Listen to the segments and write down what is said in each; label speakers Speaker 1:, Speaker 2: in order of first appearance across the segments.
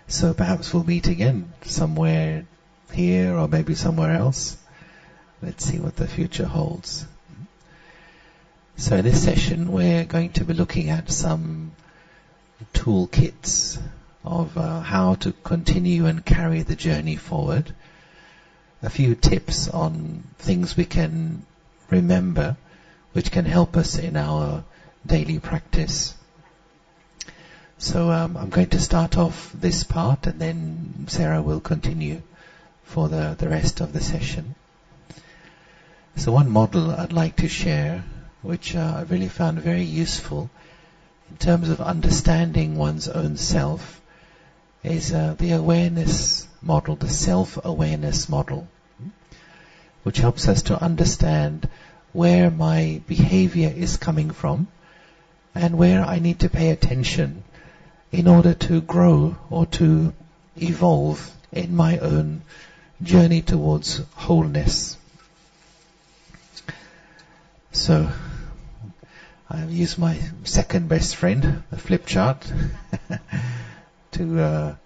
Speaker 1: So perhaps we'll meet again somewhere here or maybe somewhere else. Let's see what the future holds. So in this session we're going to be looking at some toolkits of how to continue and carry the journey forward. A few tips on things we can remember which can help us in our daily practice. So I'm going to start off this part and then Sarah will continue for the rest of the session. So one model I'd like to share, which I really found very useful in terms of understanding one's own self, is the awareness model, the self-awareness model, which helps us to understand where my behavior is coming from and where I need to pay attention in order to grow or to evolve in my own journey towards wholeness. So I've used my second best friend, the flip chart, to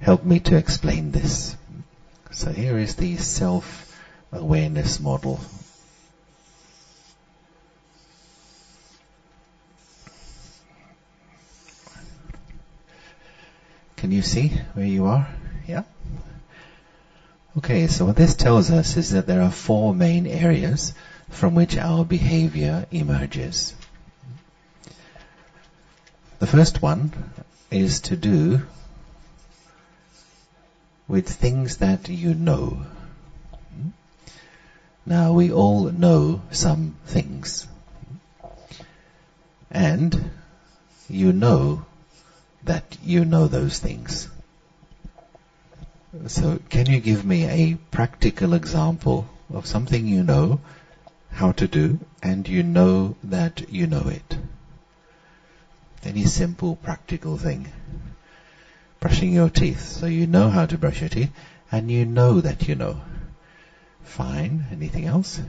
Speaker 1: help me to explain this. So here is the self-awareness model. Can you see where you are? Yeah? Okay, so what this tells us is that there are four main areas from which our behavior emerges. The first one is to do with things that you know. Now we all know some things. And you know that you know those things. So can you give me a practical example of something you know how to do and you know that you know it? Any simple practical thing. Brushing your teeth. So you know how to brush your teeth and you know that you know. Fine. Anything else?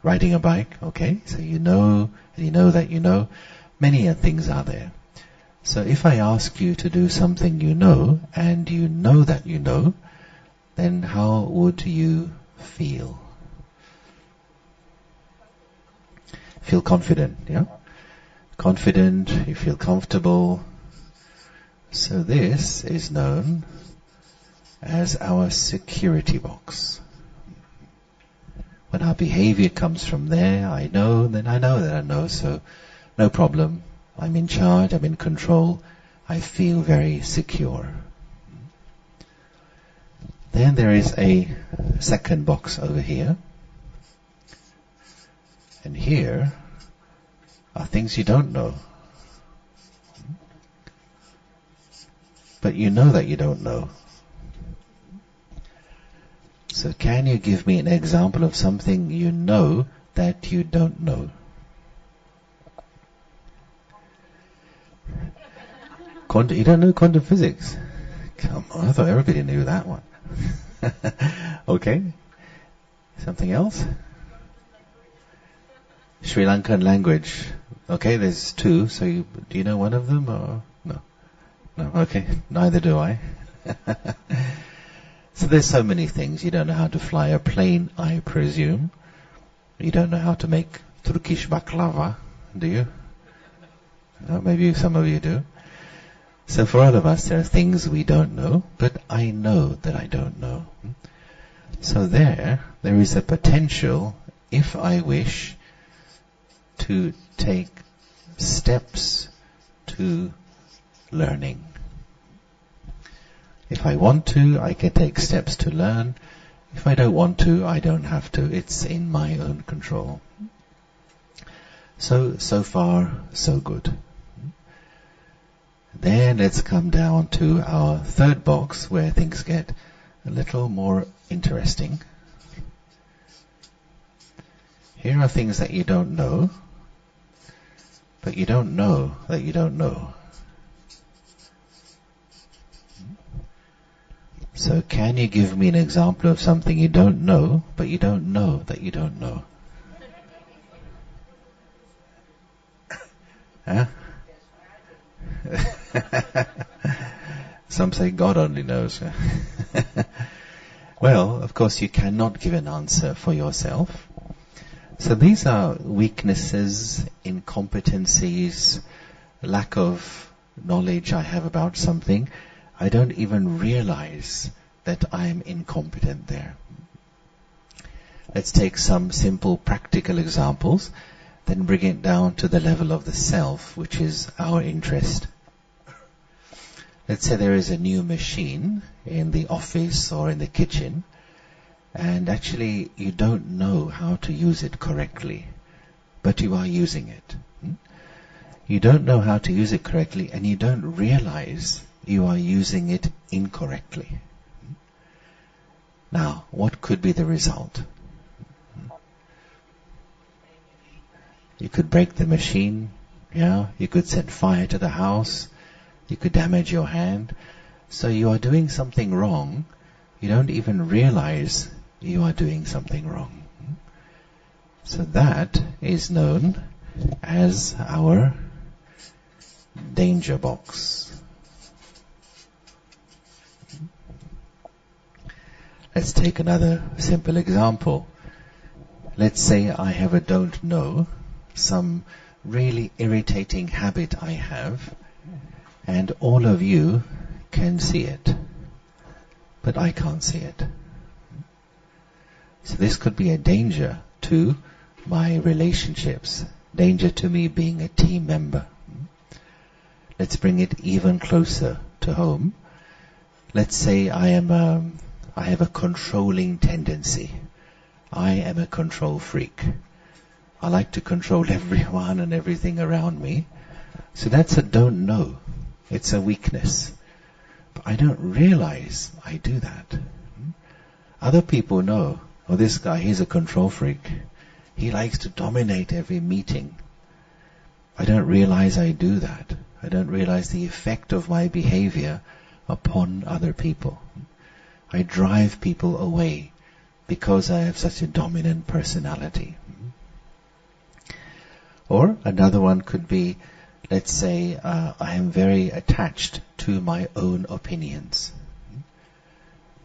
Speaker 1: Riding a bike. Okay. So you know, and you know that you know. Many things are there. So if I ask you to do something you know and you know that you know, then how would you feel? Feel confident, yeah? Confident, you feel comfortable. So this is known as our security box. When our behavior comes from there, I know, then I know that I know, so no problem. I'm in charge, I'm in control, I feel very secure. Then there is a second box over here. And here are things you don't know. But you know that you don't know. So can you give me an example of something you know that you don't know? You don't know quantum physics? Come on, I thought everybody knew that one. Okay. Something else? Sri Lankan language. Okay, there's two, so do you know one of them or no? No, okay, neither do I. So there's so many things. You don't know how to fly a plane, I presume. You don't know how to make Turkish baklava, do you? No, maybe some of you do. So for all of us, there are things we don't know, but I know that I don't know. So there is a potential, if I wish, to take steps to learning. If I want to, I can take steps to learn. If I don't want to, I don't have to. It's in my own control. So far, so good. Then let's come down to our third box where things get a little more interesting. Here are things that you don't know, but you don't know that you don't know. So can you give me an example of something you don't know, but you don't know that you don't know? Huh? Some say God only knows. Well, of course you cannot give an answer for yourself. So these are weaknesses, incompetencies, lack of knowledge I have about something. I don't even realize that I am incompetent there. Let's take some simple practical examples, then bring it down to the level of the self, which is our interest. Let's say there is a new machine in the office or in the kitchen, and actually you don't know how to use it correctly, but you are using it. You don't know how to use it correctly, and you don't realize you are using it incorrectly. Now, what could be the result? You could break the machine, you could set fire to the house, you could damage your hand. So you are doing something wrong. You don't even realize you are doing something wrong. So that is known as our danger box. Let's take another simple example. Let's say I have a don't know, some really irritating habit I have, and all of you can see it, but I can't see it. So this could be a danger to my relationships, danger to me being a team member. Let's bring it even closer to home. Let's say I have a controlling tendency. I am a control freak. I like to control everyone and everything around me. So that's a don't know. It's a weakness. But I don't realize I do that. Other people know, this guy, he's a control freak. He likes to dominate every meeting. I don't realize I do that. I don't realize the effect of my behavior upon other people. I drive people away because I have such a dominant personality. Or another one could be, let's say I am very attached to my own opinions.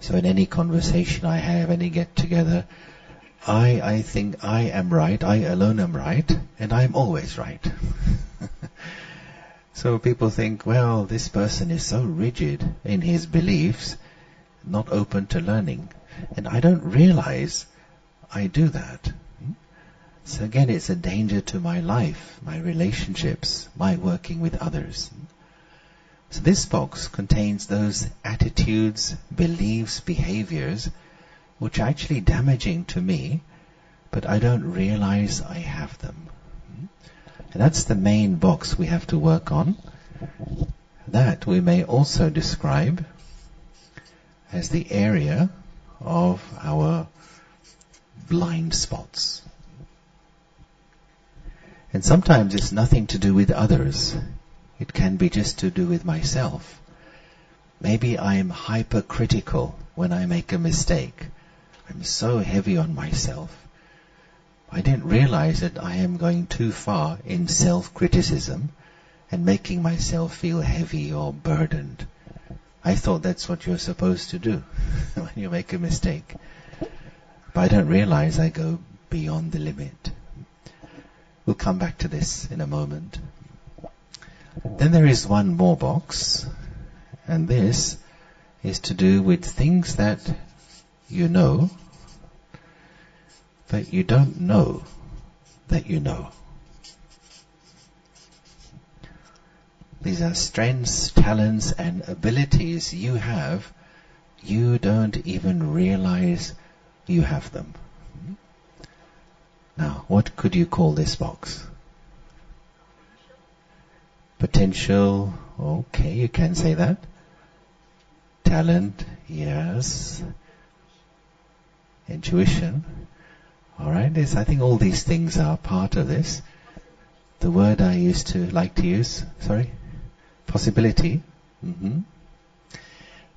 Speaker 1: So in any conversation I have, any get-together, I think I am right, I alone am right, and I'm always right. So people think, well, this person is so rigid in his beliefs, not open to learning. And I don't realize I do that. So again, it's a danger to my life, my relationships, my working with others. So this box contains those attitudes, beliefs, behaviors, which are actually damaging to me, but I don't realize I have them. And that's the main box we have to work on. That we may also describe as the area of our blind spots. And sometimes it's nothing to do with others. It can be just to do with myself. Maybe I am hypercritical when I make a mistake. I'm so heavy on myself. I didn't realize that I am going too far in self-criticism and making myself feel heavy or burdened. I thought that's what you're supposed to do when you make a mistake. But I don't realize I go beyond the limit. We'll come back to this in a moment. Then there is one more box, and this is to do with things that you know, but you don't know that you know. These are strengths, talents, and abilities you have. You don't even realize you have them. Now, what could you call this box? Potential, okay, you can say that. Talent, yes. Intuition, alright, I think all these things are part of this. The word I used to like to use, possibility.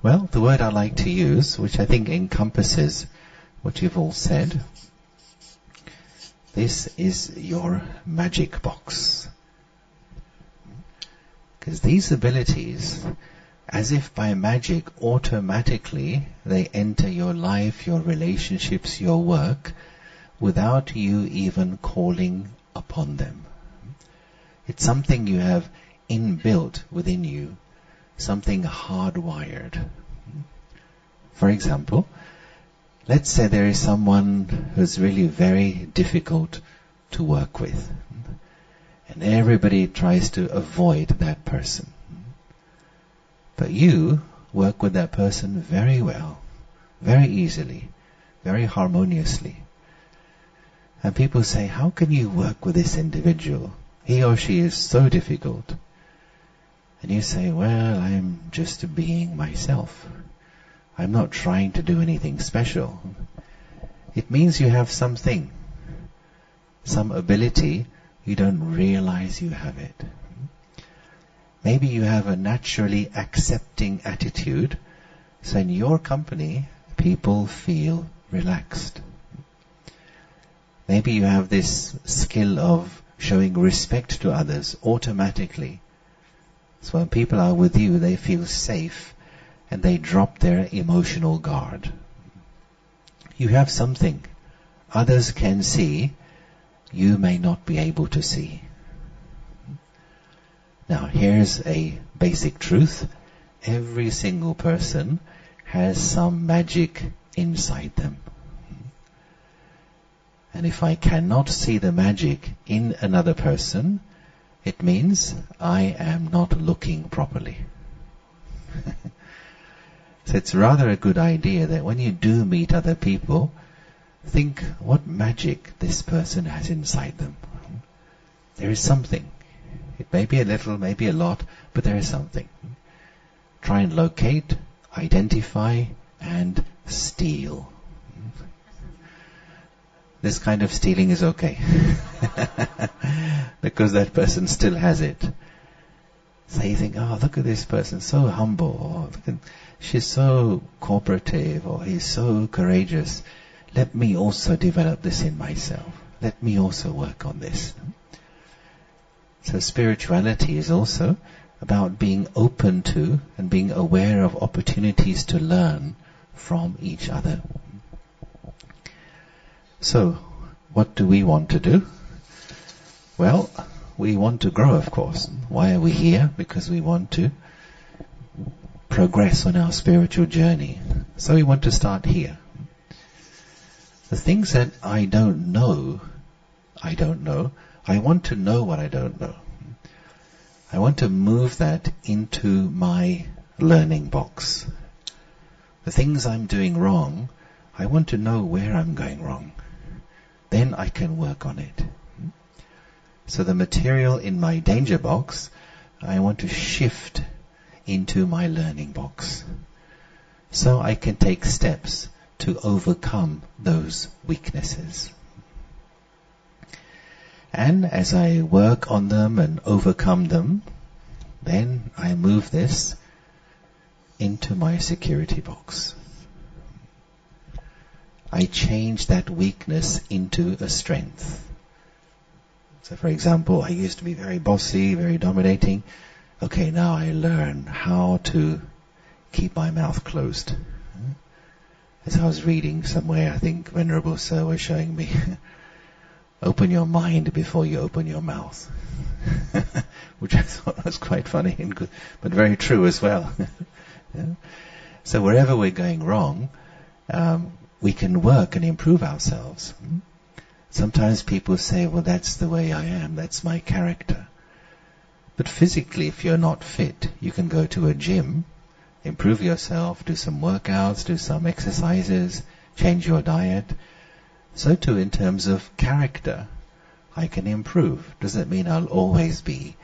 Speaker 1: Well, the word I like to use, which I think encompasses what you've all said, this is your magic box. Because these abilities, as if by magic, automatically they enter your life, your relationships, your work, without you even calling upon them. It's something you have inbuilt within you, something hardwired. For example, let's say there is someone who's really very difficult to work with, and everybody tries to avoid that person. But you work with that person very well, very easily, very harmoniously. And people say, how can you work with this individual? He or she is so difficult. And you say, well, I'm just being myself. I'm not trying to do anything special. It means you have something, some ability, you don't realize you have it. Maybe you have a naturally accepting attitude, so in your company, people feel relaxed. Maybe you have this skill of showing respect to others automatically. So when people are with you, they feel safe and they drop their emotional guard. You have something others can see, you may not be able to see. Now here's a basic truth. Every single person has some magic inside them. And if I cannot see the magic in another person, it means I am not looking properly. So it's rather a good idea that when you do meet other people, think what magic this person has inside them. There is something. It may be a little, maybe a lot, but there is something. Try and locate, identify, and steal. This kind of stealing is okay. Because that person still has it. So you think, oh, look at this person, so humble, or she's so cooperative, or he's so courageous. Let me also develop this in myself. Let me also work on this. So spirituality is also about being open to and being aware of opportunities to learn from each other. So, what do we want to do? Well, we want to grow, of course. Why are we here? Because we want to progress on our spiritual journey. So we want to start here. The things that I don't know. I want to know what I don't know. I want to move that into my learning box. The things I'm doing wrong, I want to know where I'm going wrong. Then I can work on it. So the material in my danger box, I want to shift into my learning box. So I can take steps to overcome those weaknesses. And as I work on them and overcome them, then I move this into my security box. I change that weakness into a strength. So for example, I used to be very bossy, very dominating. Okay, now I learn how to keep my mouth closed. As I was reading somewhere, I think Venerable Sir was showing me, open your mind before you open your mouth. Which I thought was quite funny and good, but very true as well. Yeah? So wherever we're going wrong, we can work and improve ourselves. Sometimes people say, well, that's the way I am, that's my character. But physically, if you're not fit, you can go to a gym, improve yourself, do some workouts, do some exercises, change your diet. So too in terms of character, I can improve. Doesn't mean I'll always be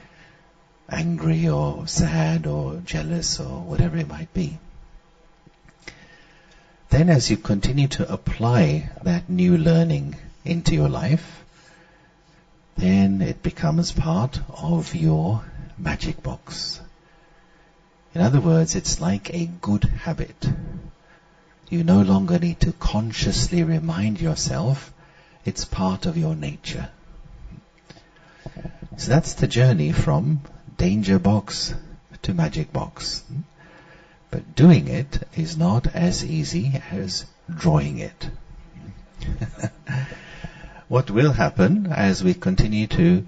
Speaker 1: angry or sad or jealous or whatever it might be. Then as you continue to apply that new learning into your life, then it becomes part of your magic box. In other words, it's like a good habit. You no longer need to consciously remind yourself, it's part of your nature. So that's the journey from danger box to magic box. But doing it is not as easy as drawing it. What will happen as we continue to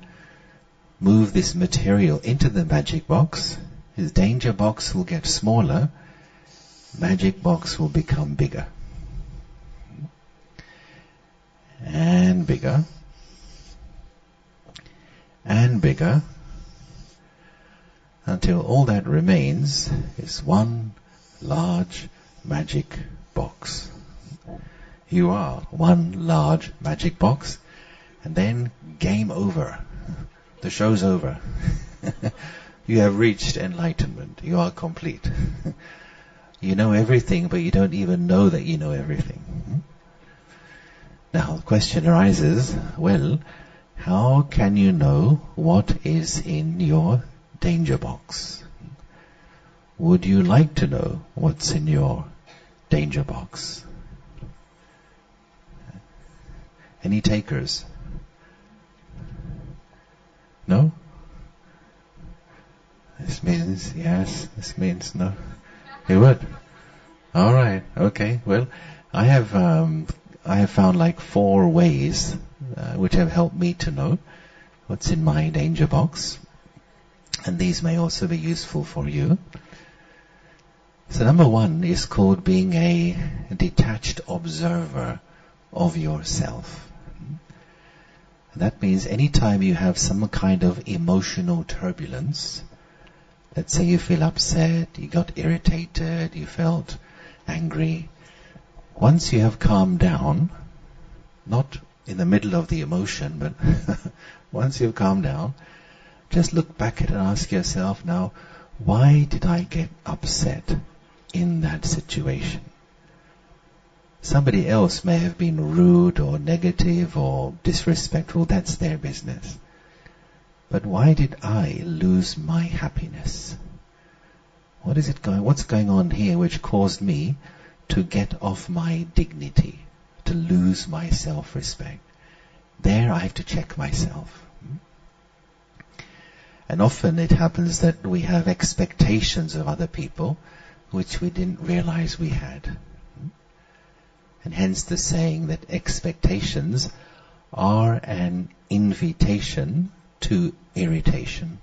Speaker 1: move this material into the magic box is danger box will get smaller, magic box will become bigger. And bigger. And bigger. Until all that remains is one large magic box. You are one large magic box, and then game over. The show's over. You have reached enlightenment. You are complete. You know everything, but you don't even know that you know everything. Now the question arises, well, how can you know what is in your danger box? Would you like to know what's in your danger box? Any takers? No? This means yes, this means no. You would? Alright, okay. Well, I have found like 4 ways which have helped me to know what's in my danger box. And these may also be useful for you. So number 1 is called being a detached observer of yourself. That means anytime you have some kind of emotional turbulence, let's say you feel upset, you got irritated, you felt angry, once you have calmed down, not in the middle of the emotion, but once you've calmed down, just look back at it and ask yourself, now, why did I get upset in that situation? Somebody else may have been rude or negative or disrespectful, that's their business. But why did I lose my happiness? What's going on here which caused me to get off my dignity, to lose my self-respect? There I have to check myself. And often it happens that we have expectations of other people which we didn't realize we had. And hence the saying that expectations are an invitation to irritation.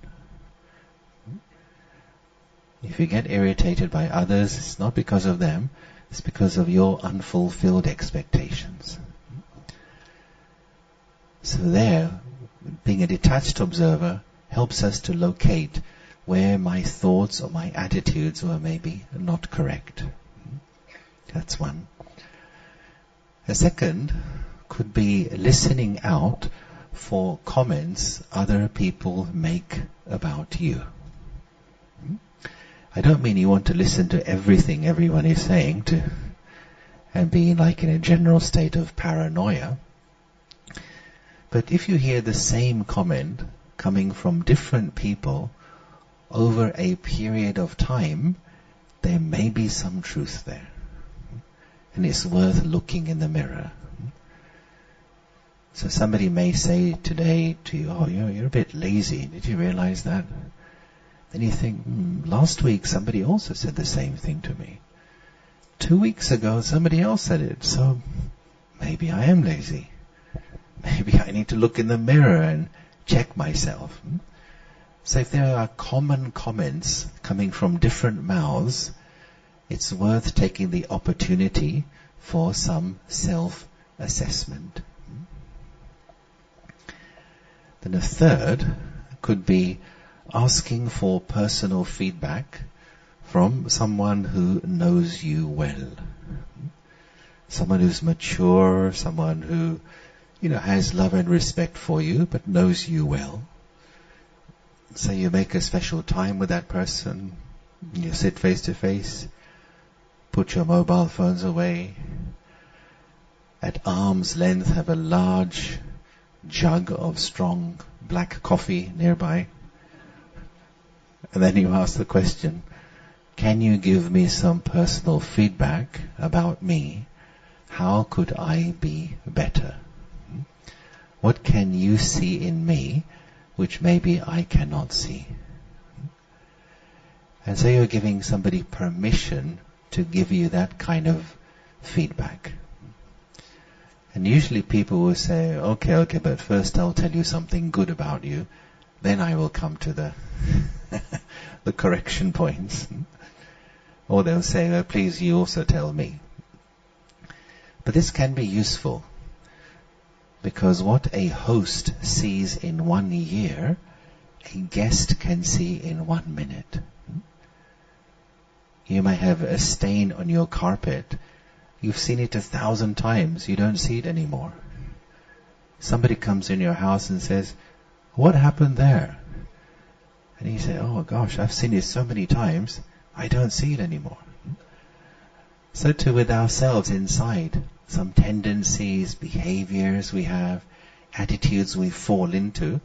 Speaker 1: If you get irritated by others, it's not because of them, it's because of your unfulfilled expectations. So there, being a detached observer helps us to locate where my thoughts or my attitudes were maybe not correct. That's one. A second could be listening out for comments other people make about you. I don't mean you want to listen to everything everyone is saying and be like in a general state of paranoia. But if you hear the same comment coming from different people over a period of time, there may be some truth there. And it's worth looking in the mirror. So somebody may say today to you, oh, you're a bit lazy. Did you realize that? Then you think, last week somebody also said the same thing to me. 2 weeks ago somebody else said it. So maybe I am lazy. Maybe I need to look in the mirror and check myself. So if there are common comments coming from different mouths, it's worth taking the opportunity for some self-assessment. Then a third could be asking for personal feedback from someone who knows you well. Someone who's mature, someone who, has love and respect for you, but knows you well. So you make a special time with that person, you sit face to face, put your mobile phones away, at arm's length have a large jug of strong black coffee nearby. And then you ask the question, can you give me some personal feedback about me? How could I be better? What can you see in me which maybe I cannot see? And so you're giving somebody permission to give you that kind of feedback. And usually people will say, okay, but first I'll tell you something good about you, then I will come to the the correction points. Or they'll say, oh, please you also tell me. But this can be useful, because what a host sees in 1 year, a guest can see in 1 minute. You may have a stain on your carpet. You've seen it 1,000 times. You don't see it anymore. Somebody comes in your house and says, what happened there? And you say, oh gosh, I've seen it so many times, I don't see it anymore. So too with ourselves inside. Some tendencies, behaviors we have, attitudes we fall into.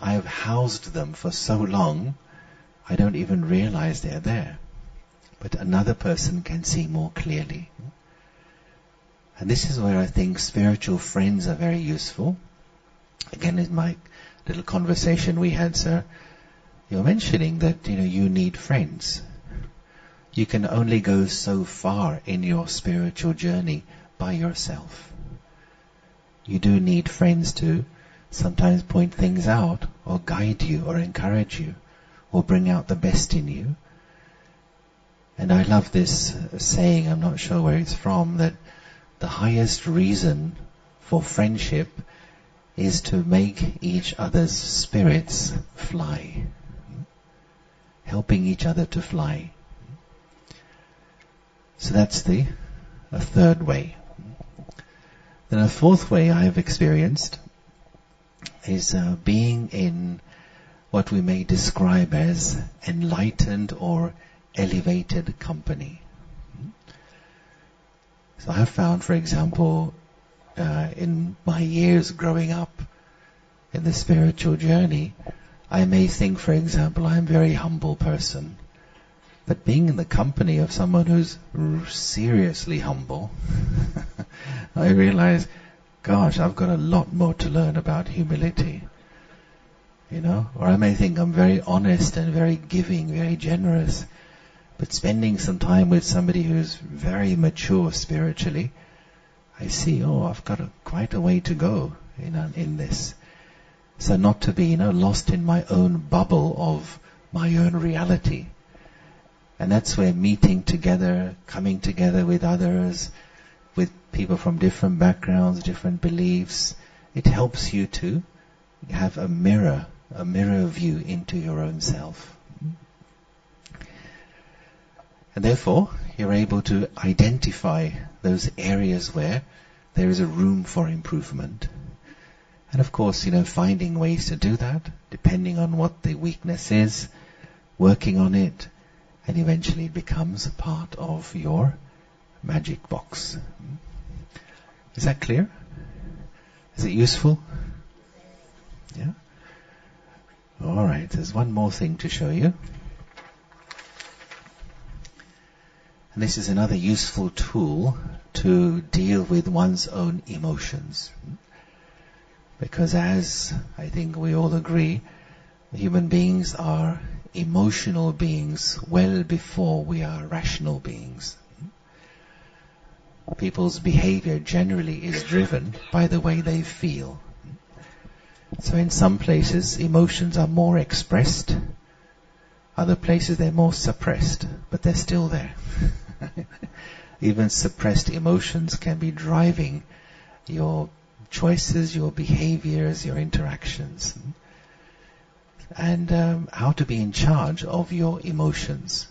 Speaker 1: I have housed them for so long, I don't even realize they're there. But another person can see more clearly. And this is where I think spiritual friends are very useful. Again, in my little conversation we had, sir, you're mentioning that you need friends. You can only go so far in your spiritual journey by yourself. You do need friends to sometimes point things out, or guide you, or encourage you, or bring out the best in you. And I love this saying, I'm not sure where it's from, that the highest reason for friendship is to make each other's spirits fly. Helping each other to fly. So that's a third way. Then a fourth way I have experienced is being in what we may describe as enlightened or elevated company. So I have found, for example, in my years growing up in the spiritual journey, I may think, for example, I'm a very humble person. But being in the company of someone who's seriously humble, I realize, gosh, I've got a lot more to learn about humility. Or I may think I'm very honest and very giving, very generous. But spending some time with somebody who's very mature spiritually, I see, I've got quite a way to go in this. So not to be lost in my own bubble of my own reality. And that's where meeting together, coming together with others, with people from different backgrounds, different beliefs, it helps you to have a mirror view into your own self. And therefore, you're able to identify those areas where there is a room for improvement. And of course, finding ways to do that, depending on what the weakness is, working on it, and eventually it becomes a part of your magic box. Is that clear? Is it useful? Yeah? Alright, there's one more thing to show you. And this is another useful tool to deal with one's own emotions. Because as I think we all agree, human beings are emotional beings well before we are rational beings. People's behavior generally is driven by the way they feel. So in some places emotions are more expressed, other places they're more suppressed, but they're still there. Even suppressed emotions can be driving your choices, your behaviors, your interactions. And how to be in charge of your emotions,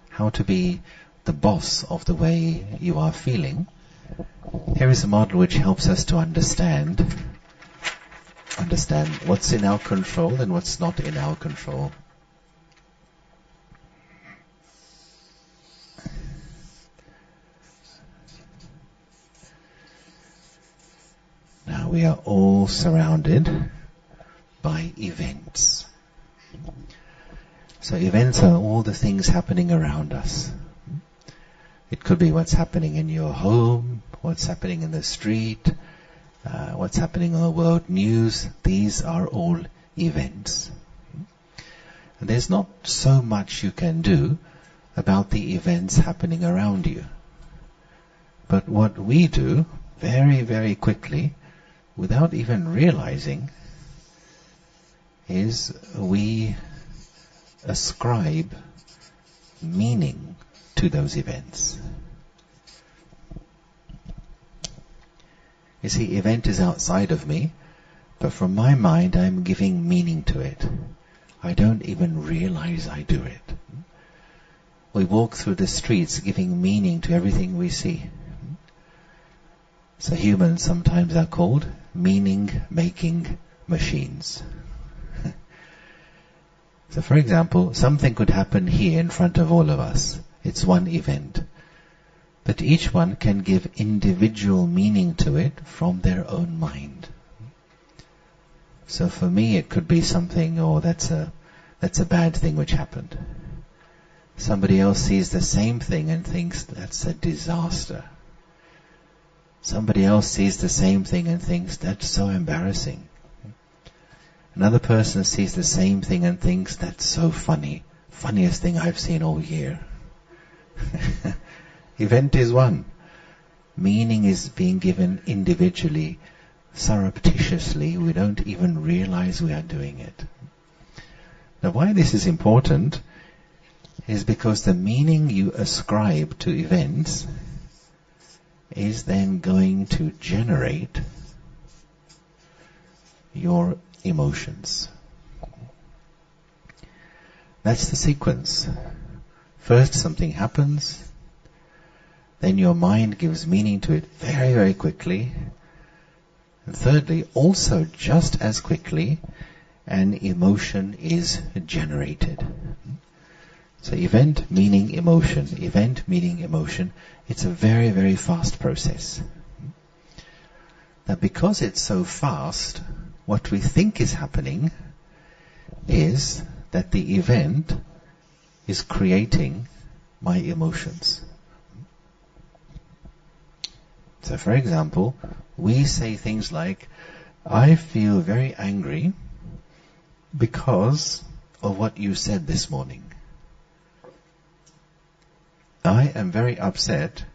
Speaker 1: how to be the boss of the way you are feeling. Here is a model which helps us to understand what's in our control and what's not in our control. Now we are all surrounded by events. So events are all the things happening around us. It could be what's happening in your home, what's happening in the street, what's happening on the world news. These are all events. there's not so much you can do about the events happening around you. But what we do, very, very quickly, without even realizing, is we ascribe meaning to those events. You see, event is outside of me, but from my mind I'm giving meaning to it. I don't even realize I do it. We walk through the streets giving meaning to everything we see. So humans sometimes are called meaning-making machines. So for example, something could happen here in front of all of us. It's one event. But each one can give individual meaning to it from their own mind. So for me it could be something, that's a bad thing which happened. Somebody else sees the same thing and thinks that's a disaster. Somebody else sees the same thing and thinks that's so embarrassing. Another person sees the same thing and thinks that's so funny. Funniest thing I've seen all year. Event is one. Meaning is being given individually, surreptitiously. We don't even realize we are doing it. Now why this is important is because the meaning you ascribe to events is then going to generate your emotions. That's the sequence. First something happens, then your mind gives meaning to it very, very quickly, and thirdly, also just as quickly, an emotion is generated. So event meaning emotion, event meaning emotion. It's a very, very fast process. Now because it's so fast, what we think is happening is that the event is creating my emotions. So for example, we say things like, I feel very angry because of what you said this morning. I am very upset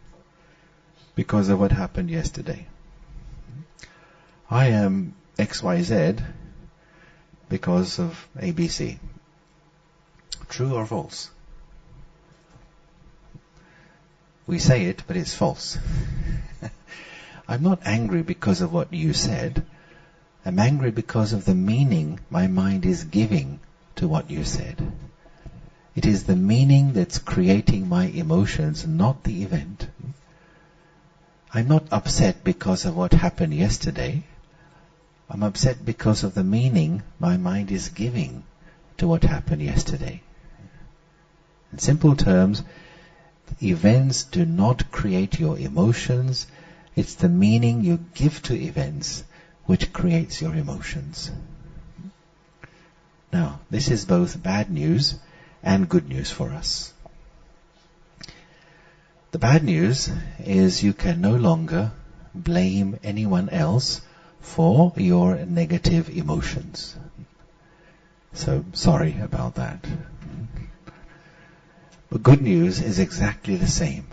Speaker 1: because of what happened yesterday. I am XYZ because of ABC. True or false? We say it, but it's false. I'm not angry because of what you said. I'm angry because of the meaning my mind is giving to what you said. It is the meaning that's creating my emotions, not the event. I'm not upset because of what happened yesterday. I'm upset because of the meaning my mind is giving to what happened yesterday. In simple terms, events do not create your emotions. It's the meaning you give to events which creates your emotions. Now, this is both bad news and good news for us. The bad news is you can no longer blame anyone else for your negative emotions. So, sorry about that. But good news is exactly the same.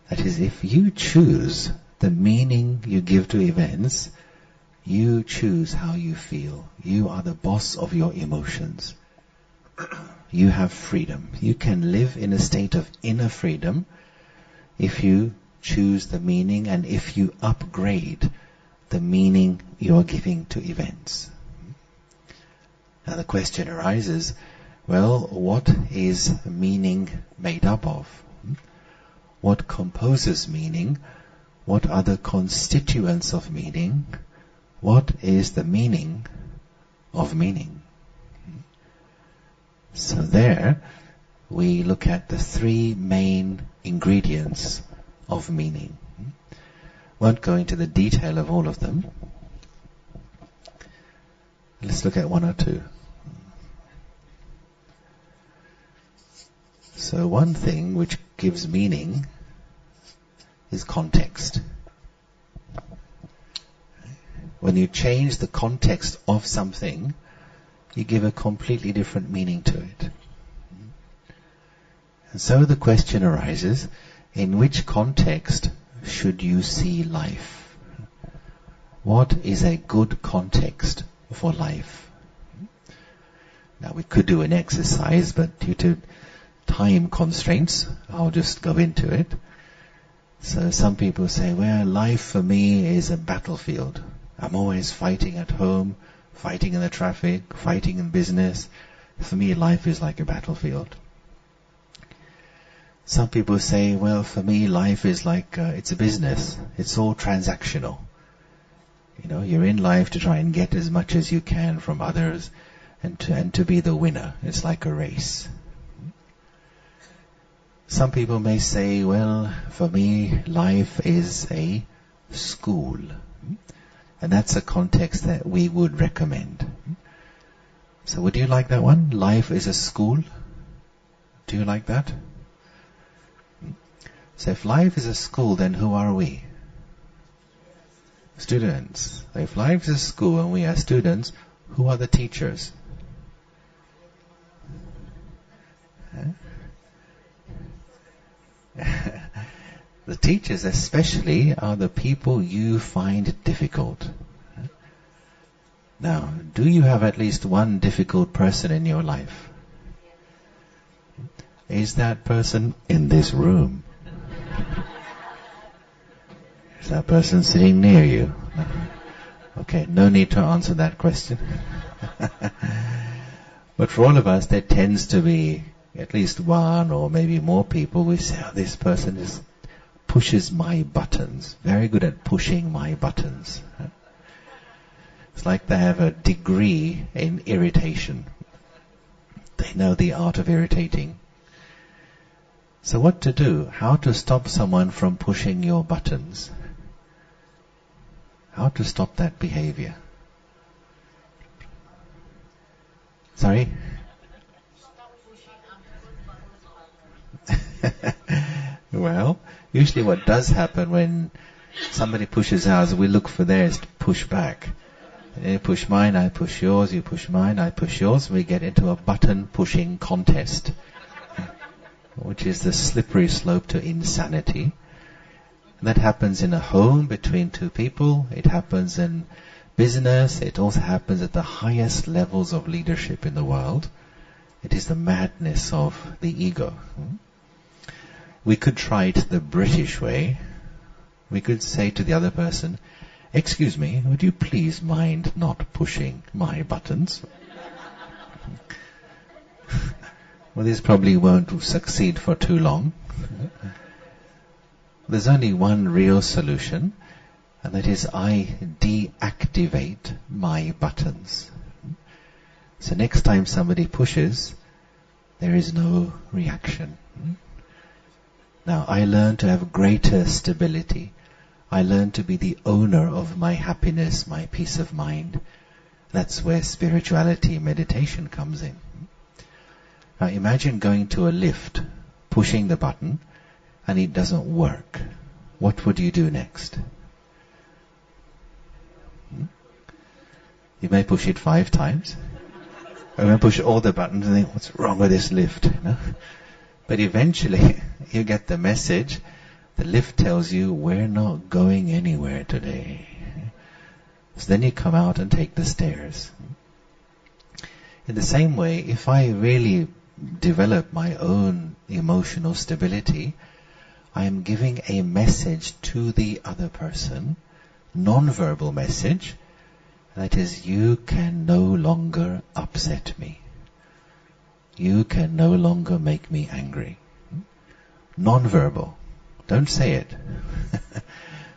Speaker 1: That is, if you choose the meaning you give to events, you choose how you feel. You are the boss of your emotions. You have freedom. You can live in a state of inner freedom if you choose the meaning and if you upgrade the meaning you are giving to events. Now the question arises, well, what is meaning made up of? What composes meaning? What are the constituents of meaning? What is the meaning of meaning? So there we look at the three main ingredients of meaning. Won't go into the detail of all of them. Let's look at one or two. So one thing which gives meaning is context. When you change the context of something, you give a completely different meaning to it. And so the question arises, in which context should you see life? What is a good context for life? Now we could do an exercise, but due to time constraints, I'll just go into it. So some people say, well, life for me is a battlefield. I'm always fighting at home, fighting in the traffic, fighting in business. For me, life is like a battlefield. Some people say, well, for me, life is like, it's a business. It's all transactional. You know, you're in life to try and get as much as you can from others and to be the winner. It's like a race. Some people may say, well, for me, life is a school. And that's a context that we would recommend. So would you like that one? Life is a school? Do you like that? So if life is a school, then who are we? Students. If life is a school and we are students, who are the teachers? The teachers especially are the people you find difficult. Now, do you have at least one difficult person in your life? Is that person in this room? Is that person sitting near you? Okay, no need to answer that question. But for all of us, there tends to be at least one or maybe more people we say, oh, this person pushes my buttons. Very good at pushing my buttons. It's like they have a degree in irritation. They know the art of irritating. So what to do? How to stop someone from pushing your buttons? How to stop that behavior? Sorry? Well, usually what does happen when somebody pushes ours, we look for theirs to push back. You push mine, I push yours, you push mine, I push yours. We get into a button pushing contest, which is the slippery slope to insanity. And that happens in a home between two people. It happens in business. It also happens at the highest levels of leadership in the world. It is the madness of the ego. We could try it the British way. We could say to the other person, excuse me, would you please mind not pushing my buttons? Well, this probably won't succeed for too long. There's only one real solution, and that is I deactivate my buttons. So next time somebody pushes, there is no reaction. Now I learn to have greater stability. I learn to be the owner of my happiness, my peace of mind. That's where spirituality, meditation comes in. Now imagine going to a lift, pushing the button, and it doesn't work. What would you do next? You may push it 5 times. Or you may push all the buttons and think, what's wrong with this lift? You know? But eventually, you get the message. The lift tells you, we're not going anywhere today. So then you come out and take the stairs. In the same way, if I really develop my own emotional stability, I am giving a message to the other person, non-verbal message, that is, you can no longer upset me. You can no longer make me angry. Non-verbal. Don't say it.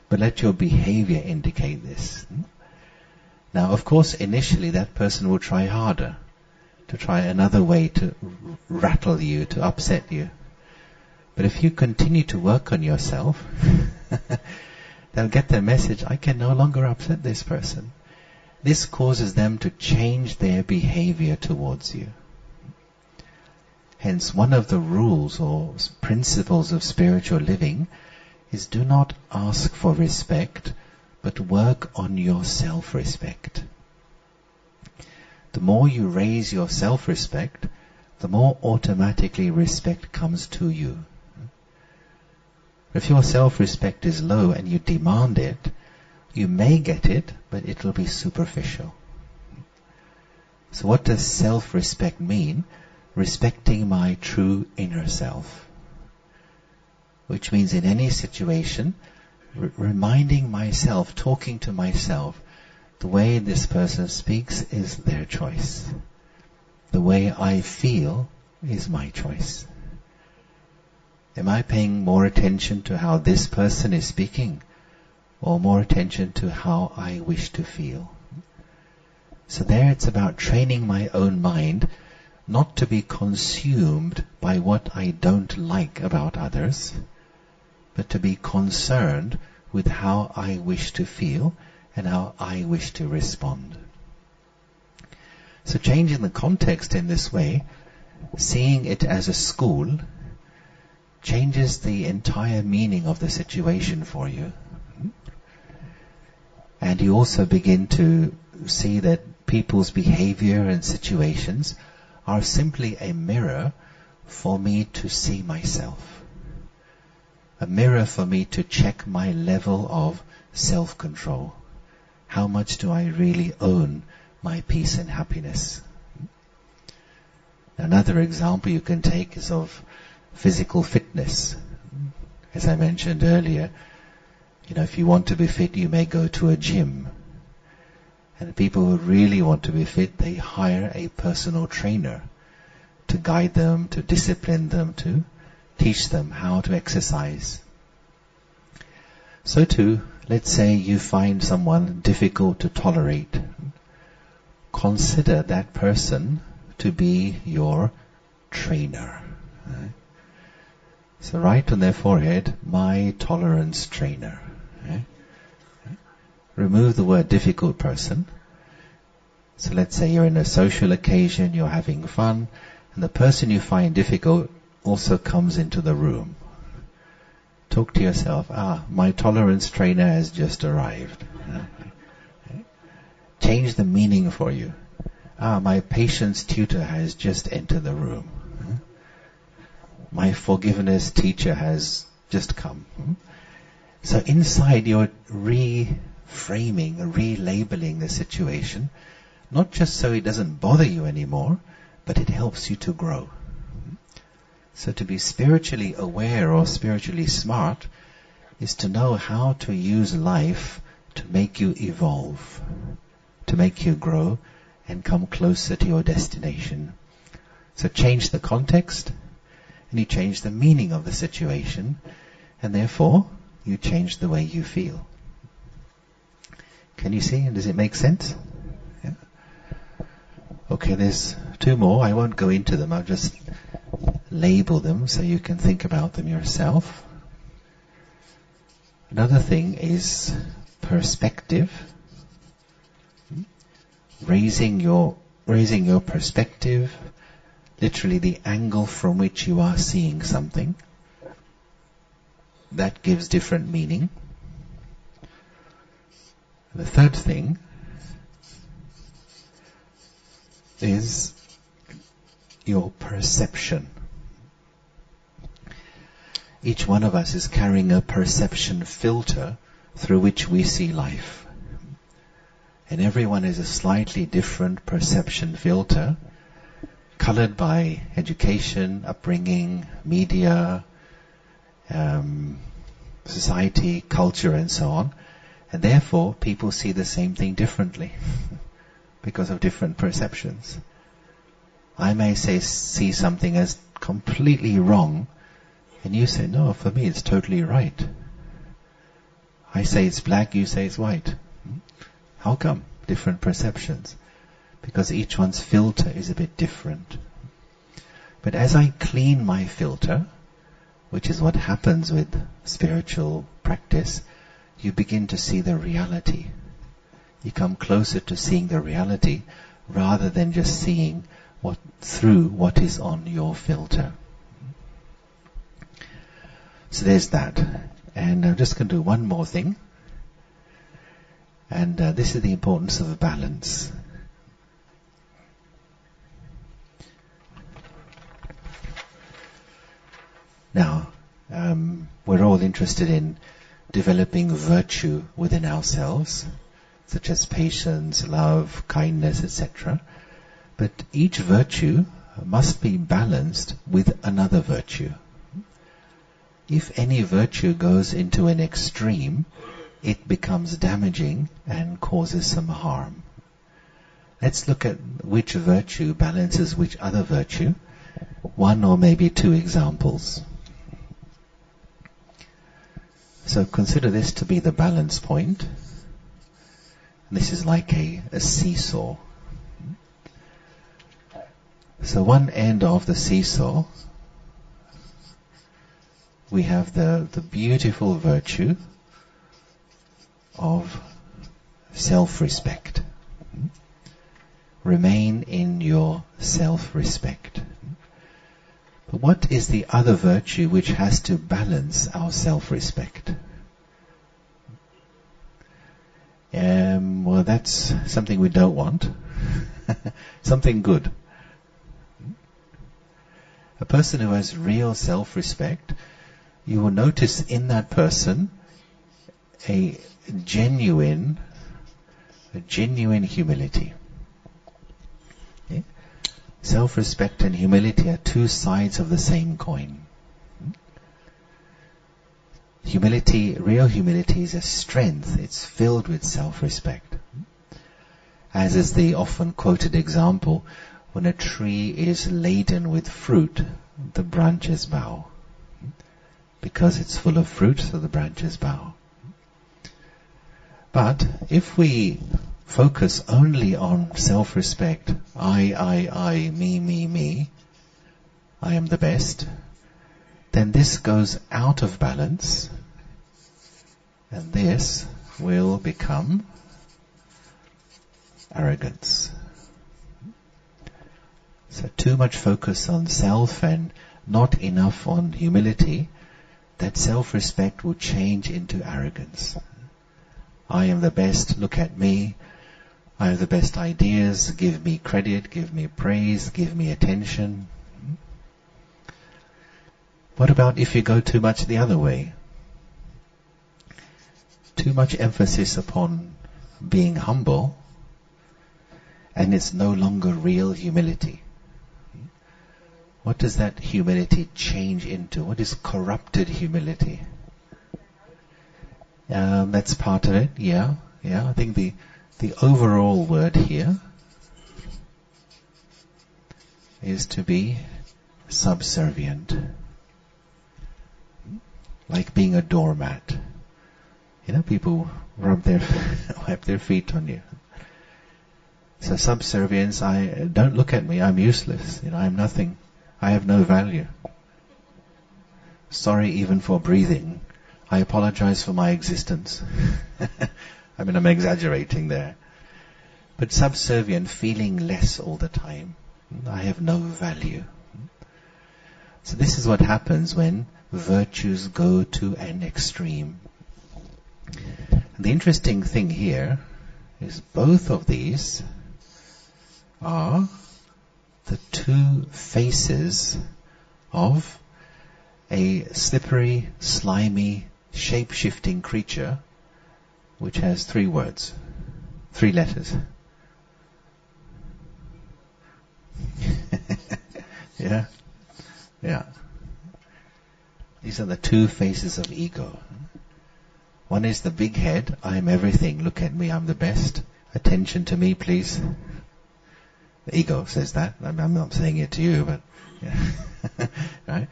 Speaker 1: But let your behavior indicate this. Now, of course, initially that person will try harder, to try another way to rattle you, to upset you. But if you continue to work on yourself, they'll get the message, I can no longer upset this person. This causes them to change their behavior towards you. Hence, one of the rules or principles of spiritual living is do not ask for respect, but work on your self-respect. the more you raise your self-respect, the more automatically respect comes to you. If your self-respect is low and you demand it, you may get it, but it will be superficial. So what does self-respect mean? Respecting my true inner self. Which means in any situation, reminding myself, talking to myself, the way this person speaks is their choice. The way I feel is my choice. Am I paying more attention to how this person is speaking, or more attention to how I wish to feel? So there it's about training my own mind not to be consumed by what I don't like about others, but to be concerned with how I wish to feel and how I wish to respond. So changing the context in this way, seeing it as a school, changes the entire meaning of the situation for you. And you also begin to see that people's behavior and situations are simply a mirror for me to see myself. A mirror for me to check my level of self-control. How much do I really own my peace and happiness? Another example you can take is of physical fitness. As I mentioned earlier, if you want to be fit, you may go to a gym. And people who really want to be fit, they hire a personal trainer to guide them, to discipline them, to teach them how to exercise. So too, let's say you find someone difficult to tolerate. Consider that person to be your trainer. So write on their forehead, my tolerance trainer. Remove the word difficult person. So let's say you're in a social occasion, you're having fun, and the person you find difficult also comes into the room. Talk to yourself, my tolerance trainer has just arrived. Change the meaning for you. My patience tutor has just entered the room. My forgiveness teacher has just come. So inside you're reframing, relabeling the situation, not just so it doesn't bother you anymore, but it helps you to grow. So to be spiritually aware or spiritually smart is to know how to use life to make you evolve, to make you grow and come closer to your destination. So change the context, and you change the meaning of the situation, and therefore you change the way you feel. Can you see? And does it make sense? Yeah. Okay, there's two more. I won't go into them. I'll just label them so you can think about them yourself. Another thing is perspective. Raising your perspective, literally the angle from which you are seeing something. That gives different meaning. The third thing is your perception. Each one of us is carrying a perception filter through which we see life. And everyone has a slightly different perception filter, colored by education, upbringing, media, society, culture, and so on. And therefore, people see the same thing differently because of different perceptions. I may see something as completely wrong, and you say, no, for me it's totally right. I say it's black, you say it's white. How come? Different perceptions. Because each one's filter is a bit different. But as I clean my filter, which is what happens with spiritual practice, you begin to see the reality. You come closer to seeing the reality rather than just seeing through what is on your filter. So there's that. And I'm just going to do one more thing. And this is the importance of balance. Now, we're all interested in developing virtue within ourselves, such as patience, love, kindness, etc. But each virtue must be balanced with another virtue. If any virtue goes into an extreme, it becomes damaging and causes some harm. Let's look at which virtue balances which other virtue. One or maybe two examples. So consider this to be the balance point. This is like a seesaw. So one end of the seesaw, we have the beautiful virtue of self-respect. Remain in your self-respect. But what is the other virtue which has to balance our self-respect? Well, that's something we don't want. Something good. A person who has real self-respect, you will notice in that person a genuine humility. Okay? Self-respect and humility are two sides of the same coin. Humility, real humility is a strength. It's filled with self-respect. As is the often quoted example, when a tree is laden with fruit, the branches bow. Because it's full of fruit, so the branches bow. But if we focus only on self-respect, I, me, I am the best, then this goes out of balance, and this will become arrogance. So too much focus on self and not enough on humility, that self-respect will change into arrogance. I am the best, look at me, I have the best ideas, give me credit, give me praise, give me attention. What about if you go too much the other way? Too much emphasis upon being humble, and it's no longer real humility. What does that humility change into? What is corrupted humility? That's part of it, yeah. I think the overall word here is to be subservient. Like being a doormat. People wipe their feet on you. So subservience, don't look at me, I'm useless. I'm nothing. I have no value. Sorry even for breathing. I apologize for my existence. I'm exaggerating there. But subservient, feeling less all the time. I have no value. So this is what happens when virtues go to an extreme. And the interesting thing here is both of these are the two faces of a slippery, slimy, shape-shifting creature which has 3 words, 3 letters. Yeah. These are the two faces of ego. One is the big head, I am everything, look at me, I'm the best, attention to me please. The ego says that, I'm not saying it to you, but yeah. Right?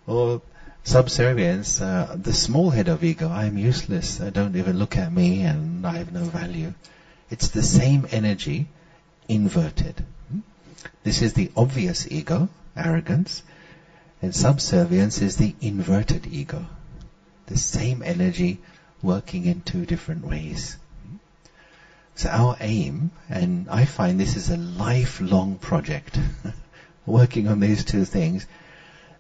Speaker 1: Or subservience, the small head of ego, I am useless, don't even look at me and I have no value. It's the same energy inverted. This is the obvious ego, arrogance, and subservience is the inverted ego. The same energy working in 2 different ways. So our aim, and I find this is a lifelong project, working on these 2 things,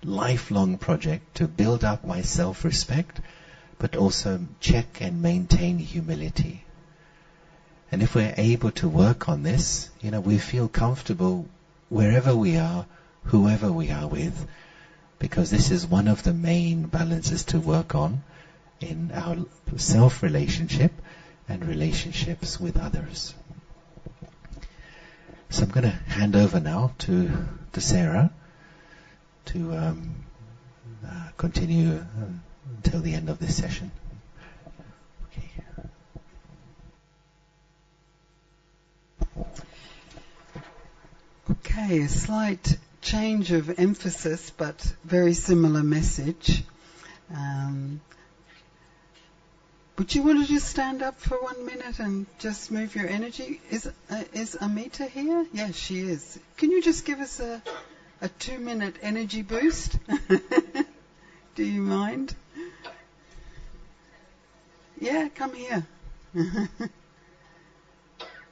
Speaker 1: lifelong project to build up my self-respect, but also check and maintain humility. And if we're able to work on this, we feel comfortable wherever we are, whoever we are with, because this is one of the main balances to work on in our self-relationship and relationships with others. So I'm going to hand over now to Sarah to continue until the end of this session.
Speaker 2: Okay, a slight change of emphasis, but very similar message. Would you want to just stand up for 1 minute and just move your energy? Is Amita here? Yes, she is. Can you just give us a 2-minute energy boost? Do you mind? Yeah, come here.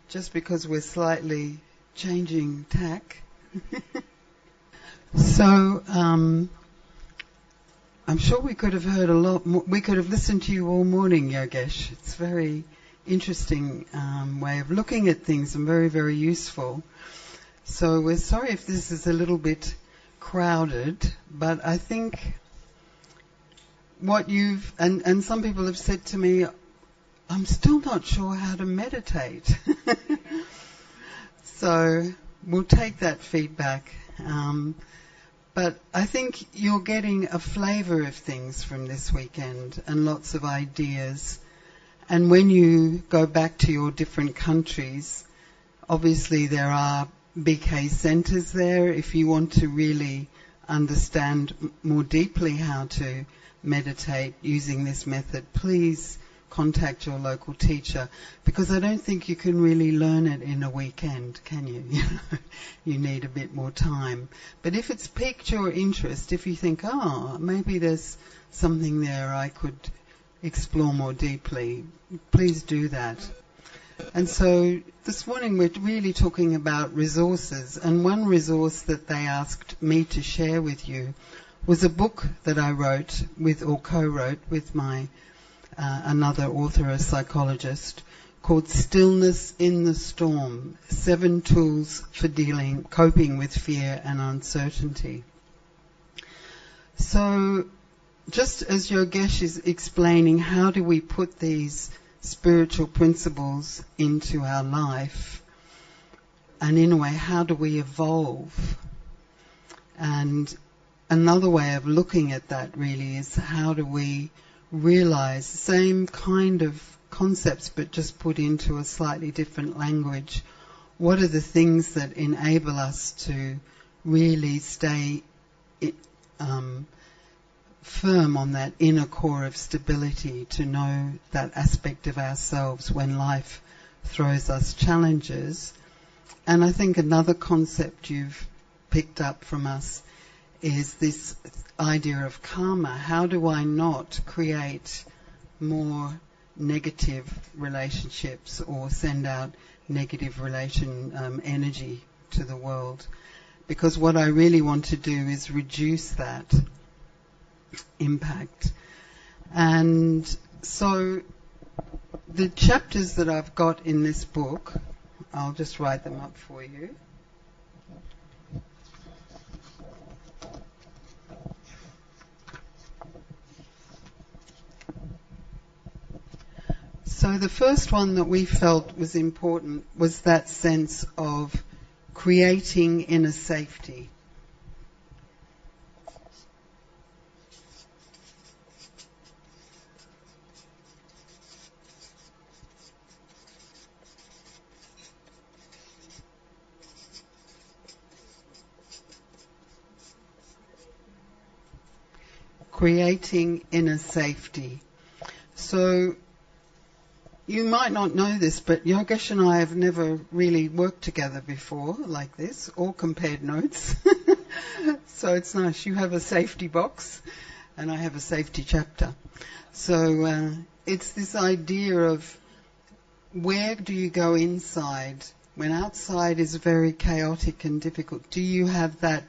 Speaker 2: Just because we're slightly changing tack. So, I'm sure we could have heard a lot more. We could have listened to you all morning, Yogesh. It's a very interesting way of looking at things and very, very useful. So we're sorry if this is a little bit crowded, but I think what you've, and some people have said to me, I'm still not sure how to meditate. So we'll take that feedback. But I think you're getting a flavour of things from this weekend and lots of ideas. And when you go back to your different countries, obviously there are BK centres there. If you want to really understand more deeply how to meditate using this method, please contact your local teacher, because I don't think you can really learn it in a weekend, can you? You need a bit more time. But if it's piqued your interest, if you think, maybe there's something there I could explore more deeply, please do that. And so this morning we're really talking about resources, and one resource that they asked me to share with you was a book that I wrote with, or co-wrote with my another author, a psychologist, called Stillness in the Storm, 7 Tools for Coping with Fear and Uncertainty. So, just as Yogesh is explaining, how do we put these spiritual principles into our life, and in a way, how do we evolve? And another way of looking at that really is, how do we realize the same kind of concepts but just put into a slightly different language? What are the things that enable us to really stay firm on that inner core of stability, to know that aspect of ourselves when life throws us challenges? And I think another concept you've picked up from us is this idea of karma. How do I not create more negative relationships or send out negative energy to the world? Because what I really want to do is reduce that impact. And so the chapters that I've got in this book, I'll just write them up for you. So the first one that we felt was important was that sense of creating inner safety. Creating inner safety. So you might not know this, but Yogesh and I have never really worked together before like this, or compared notes. So it's nice. You have a safety box and I have a safety chapter. So it's this idea of, where do you go inside when outside is very chaotic and difficult? Do you have that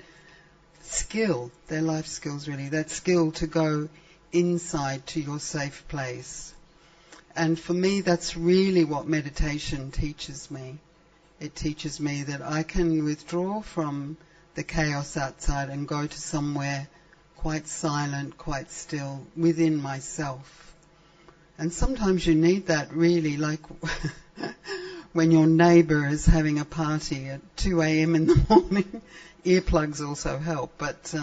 Speaker 2: skill, their life skills really, that skill to go inside to your safe place? And for me, that's really what meditation teaches me. It teaches me that I can withdraw from the chaos outside and go to somewhere quite silent, quite still within myself. And sometimes you need that really, like when your neighbour is having a party at 2 a.m. in the morning. Earplugs also help, but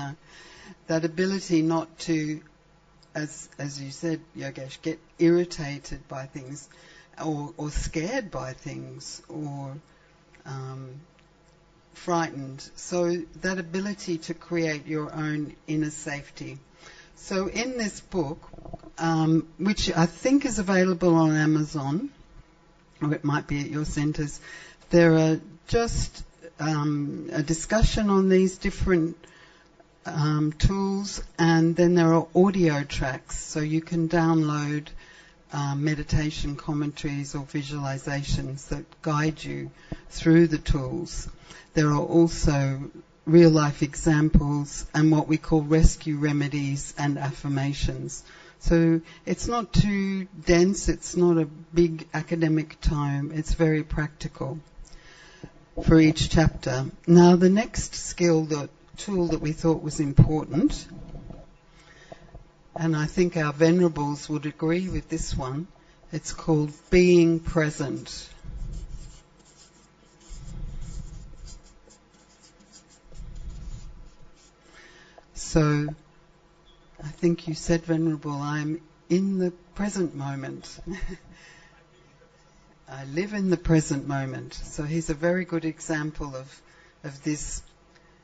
Speaker 2: that ability not to, as you said, Yogesh, get irritated by things or scared by things or frightened. So that ability to create your own inner safety. So in this book, which I think is available on Amazon, or it might be at your centres, there are just a discussion on these different tools, and then there are audio tracks, so you can download meditation commentaries or visualizations that guide you through the tools. There are also real-life examples and what we call rescue remedies and affirmations. So it's not too dense, it's not a big academic tome, it's very practical for each chapter. Now the next skill, the tool that we thought was important, and I think our venerables would agree with this one, it's called being present. So I think you said, Venerable, I'm in the present moment. I live in the present moment. So he's a very good example of this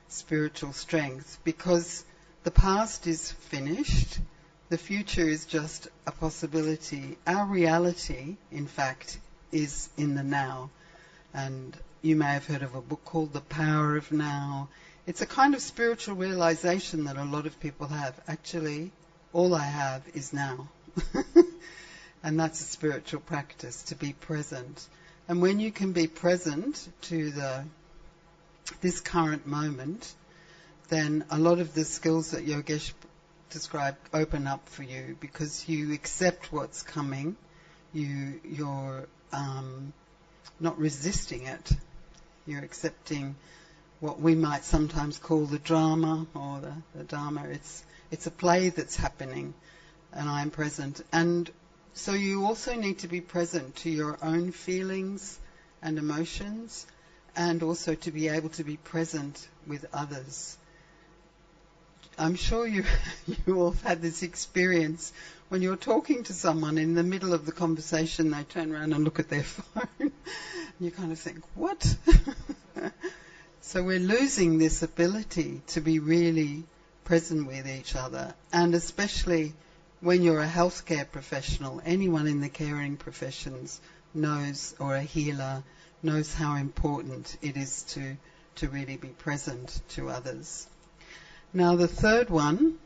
Speaker 2: spiritual strength, because the past is finished, the future is just a possibility. Our reality, in fact, is in the now. And you may have heard of a book called The Power of Now. It's a kind of spiritual realization that a lot of people have. Actually, all I have is now. And that's a spiritual practice, to be present. And when you can be present to this current moment, then a lot of the skills that Yogesh described open up for you, because you accept what's coming. You're not resisting it. You're accepting what we might sometimes call the drama or the dharma. It's a play that's happening, and I'm present. And so you also need to be present to your own feelings and emotions, and also to be able to be present with others. I'm sure you all have had this experience when you're talking to someone, in the middle of the conversation they turn around and look at their phone. And you kind of think, what? So we're losing this ability to be really present with each other, and especially when you're a healthcare professional, anyone in the caring professions knows, or a healer, knows how important it is to really be present to others. Now the third one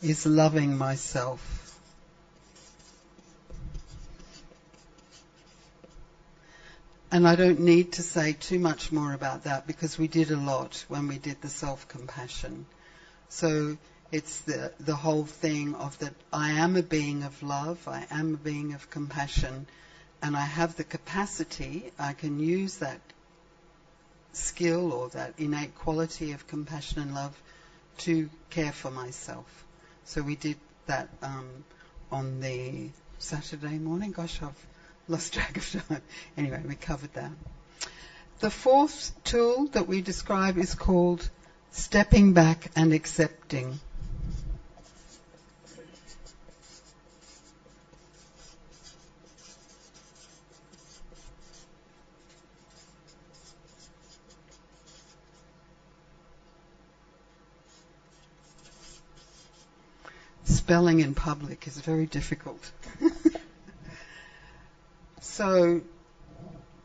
Speaker 2: is loving myself. And I don't need to say too much more about that, because we did a lot when we did the self-compassion. So it's the whole thing of that I am a being of love, I am a being of compassion, and I have the capacity, I can use that skill or that innate quality of compassion and love to care for myself. So we did that on the Saturday morning. Gosh, I've lost track of time. Anyway, we covered that. The fourth tool that we describe is called stepping back and accepting. Spelling in public is very difficult. So,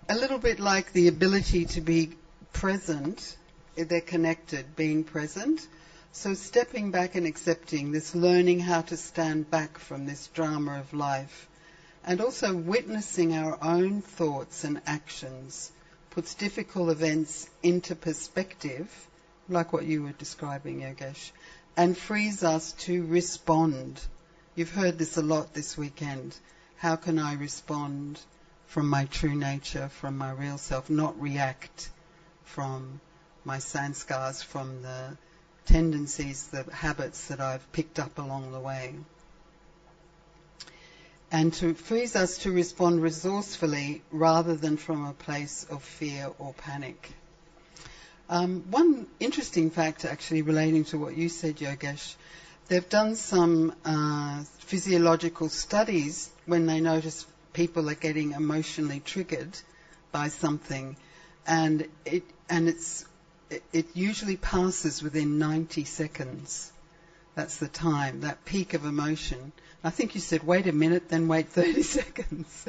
Speaker 2: a little bit like the ability to be present, they're connected, being present. So stepping back and accepting, this learning how to stand back from this drama of life, and also witnessing our own thoughts and actions, puts difficult events into perspective, like what you were describing, Yogesh, and frees us to respond. You've heard this a lot this weekend. How can I respond from my true nature, from my real self, not react from my sanskars, from the tendencies, the habits that I've picked up along the way. And to frees us to respond resourcefully rather than from a place of fear or panic. One interesting fact actually relating to what you said, Yogesh, they've done some physiological studies when they notice people are getting emotionally triggered by something, and it usually passes within 90 seconds. That's the time, that peak of emotion. I think you said wait a minute, then wait 30 seconds.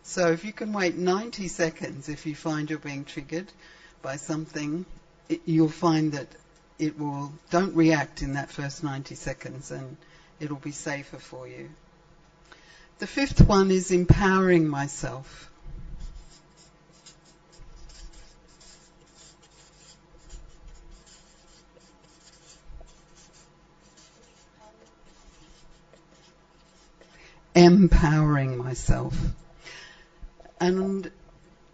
Speaker 2: So if you can wait 90 seconds if you find you're being triggered by something, you'll find that don't react in that first 90 seconds and it'll be safer for you. The fifth one is empowering myself. Empowering myself. And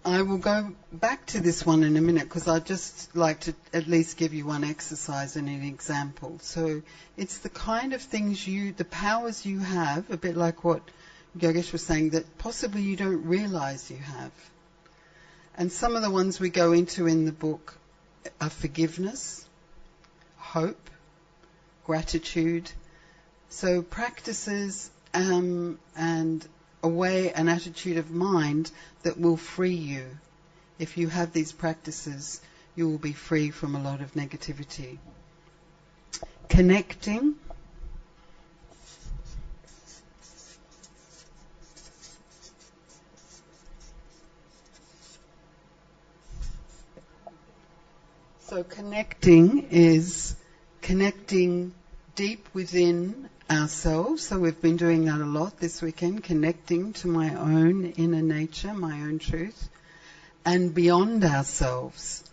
Speaker 2: I will go back to this one in a minute because I'd just like to at least give you one exercise and an example. So it's the kind of things the powers you have, a bit like what Yogesh was saying, that possibly you don't realize you have. And some of the ones we go into in the book are forgiveness, hope, gratitude. So practices and an attitude of mind that will free you. If you have these practices, you will be free from a lot of negativity. Connecting. So connecting is connecting deep within ourselves. So we've been doing that a lot this weekend, connecting to my own inner nature, my own truth, and beyond ourselves.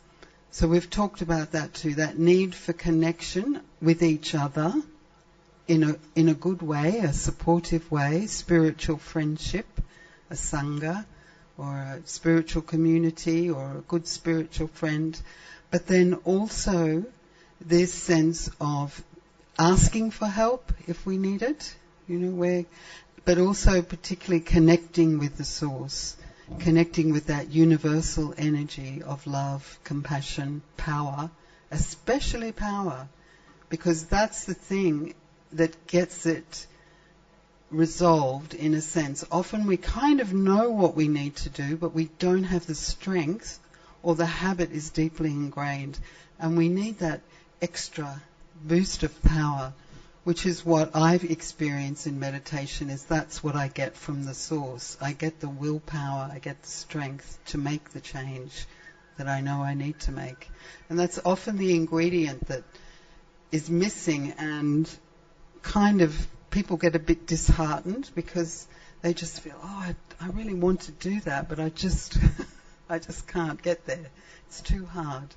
Speaker 2: So we've talked about that too, that need for connection with each other in a good way, a supportive way, spiritual friendship, a sangha, or a spiritual community, or a good spiritual friend. But then also this sense of asking for help if we need it, but also particularly connecting with the source, connecting with that universal energy of love, compassion, power, especially power, because that's the thing that gets it resolved in a sense. Often we kind of know what we need to do, but we don't have the strength, or the habit is deeply ingrained, and we need that extra boost of power, which is what I've experienced in meditation. Is that's what I get from the source. I get the willpower, I get the strength to make the change that I know I need to make. And that's often the ingredient that is missing, and kind of people get a bit disheartened because they just feel, I really want to do that, but I just can't get there. It's too hard.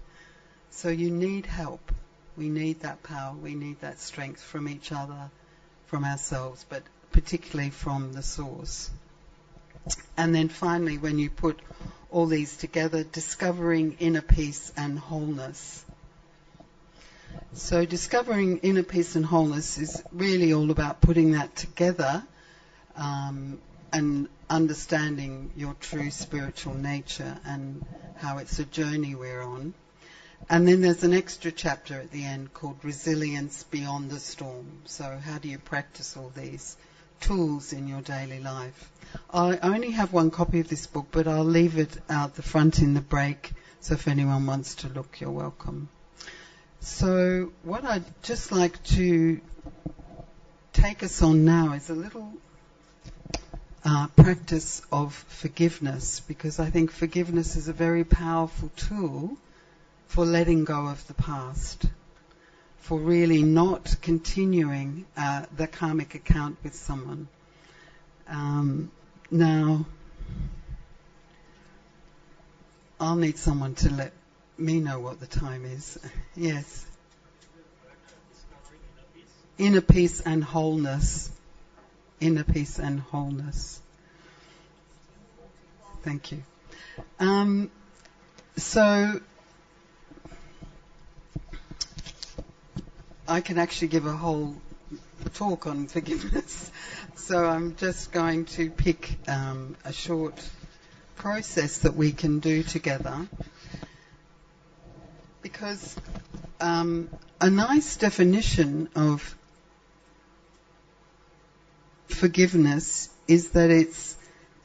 Speaker 2: So you need help. We need that power, we need that strength from each other, from ourselves, but particularly from the source. And then finally, when you put all these together, discovering inner peace and wholeness. So discovering inner peace and wholeness is really all about putting that together and understanding your true spiritual nature and how it's a journey we're on. And then there's an extra chapter at the end called Resilience Beyond the Storm. So how do you practice all these tools in your daily life? I only have one copy of this book, but I'll leave it out the front in the break, so if anyone wants to look, you're welcome. So what I'd just like to take us on now is a little practice of forgiveness, because I think forgiveness is a very powerful tool for letting go of the past, for really not continuing the karmic account with someone. Now, I'll need someone to let me know what the time is. Yes. Inner peace and wholeness. Inner peace and wholeness. Thank you. So, I can actually give a whole talk on forgiveness. So I'm just going to pick a short process that we can do together. Because a nice definition of forgiveness is that it's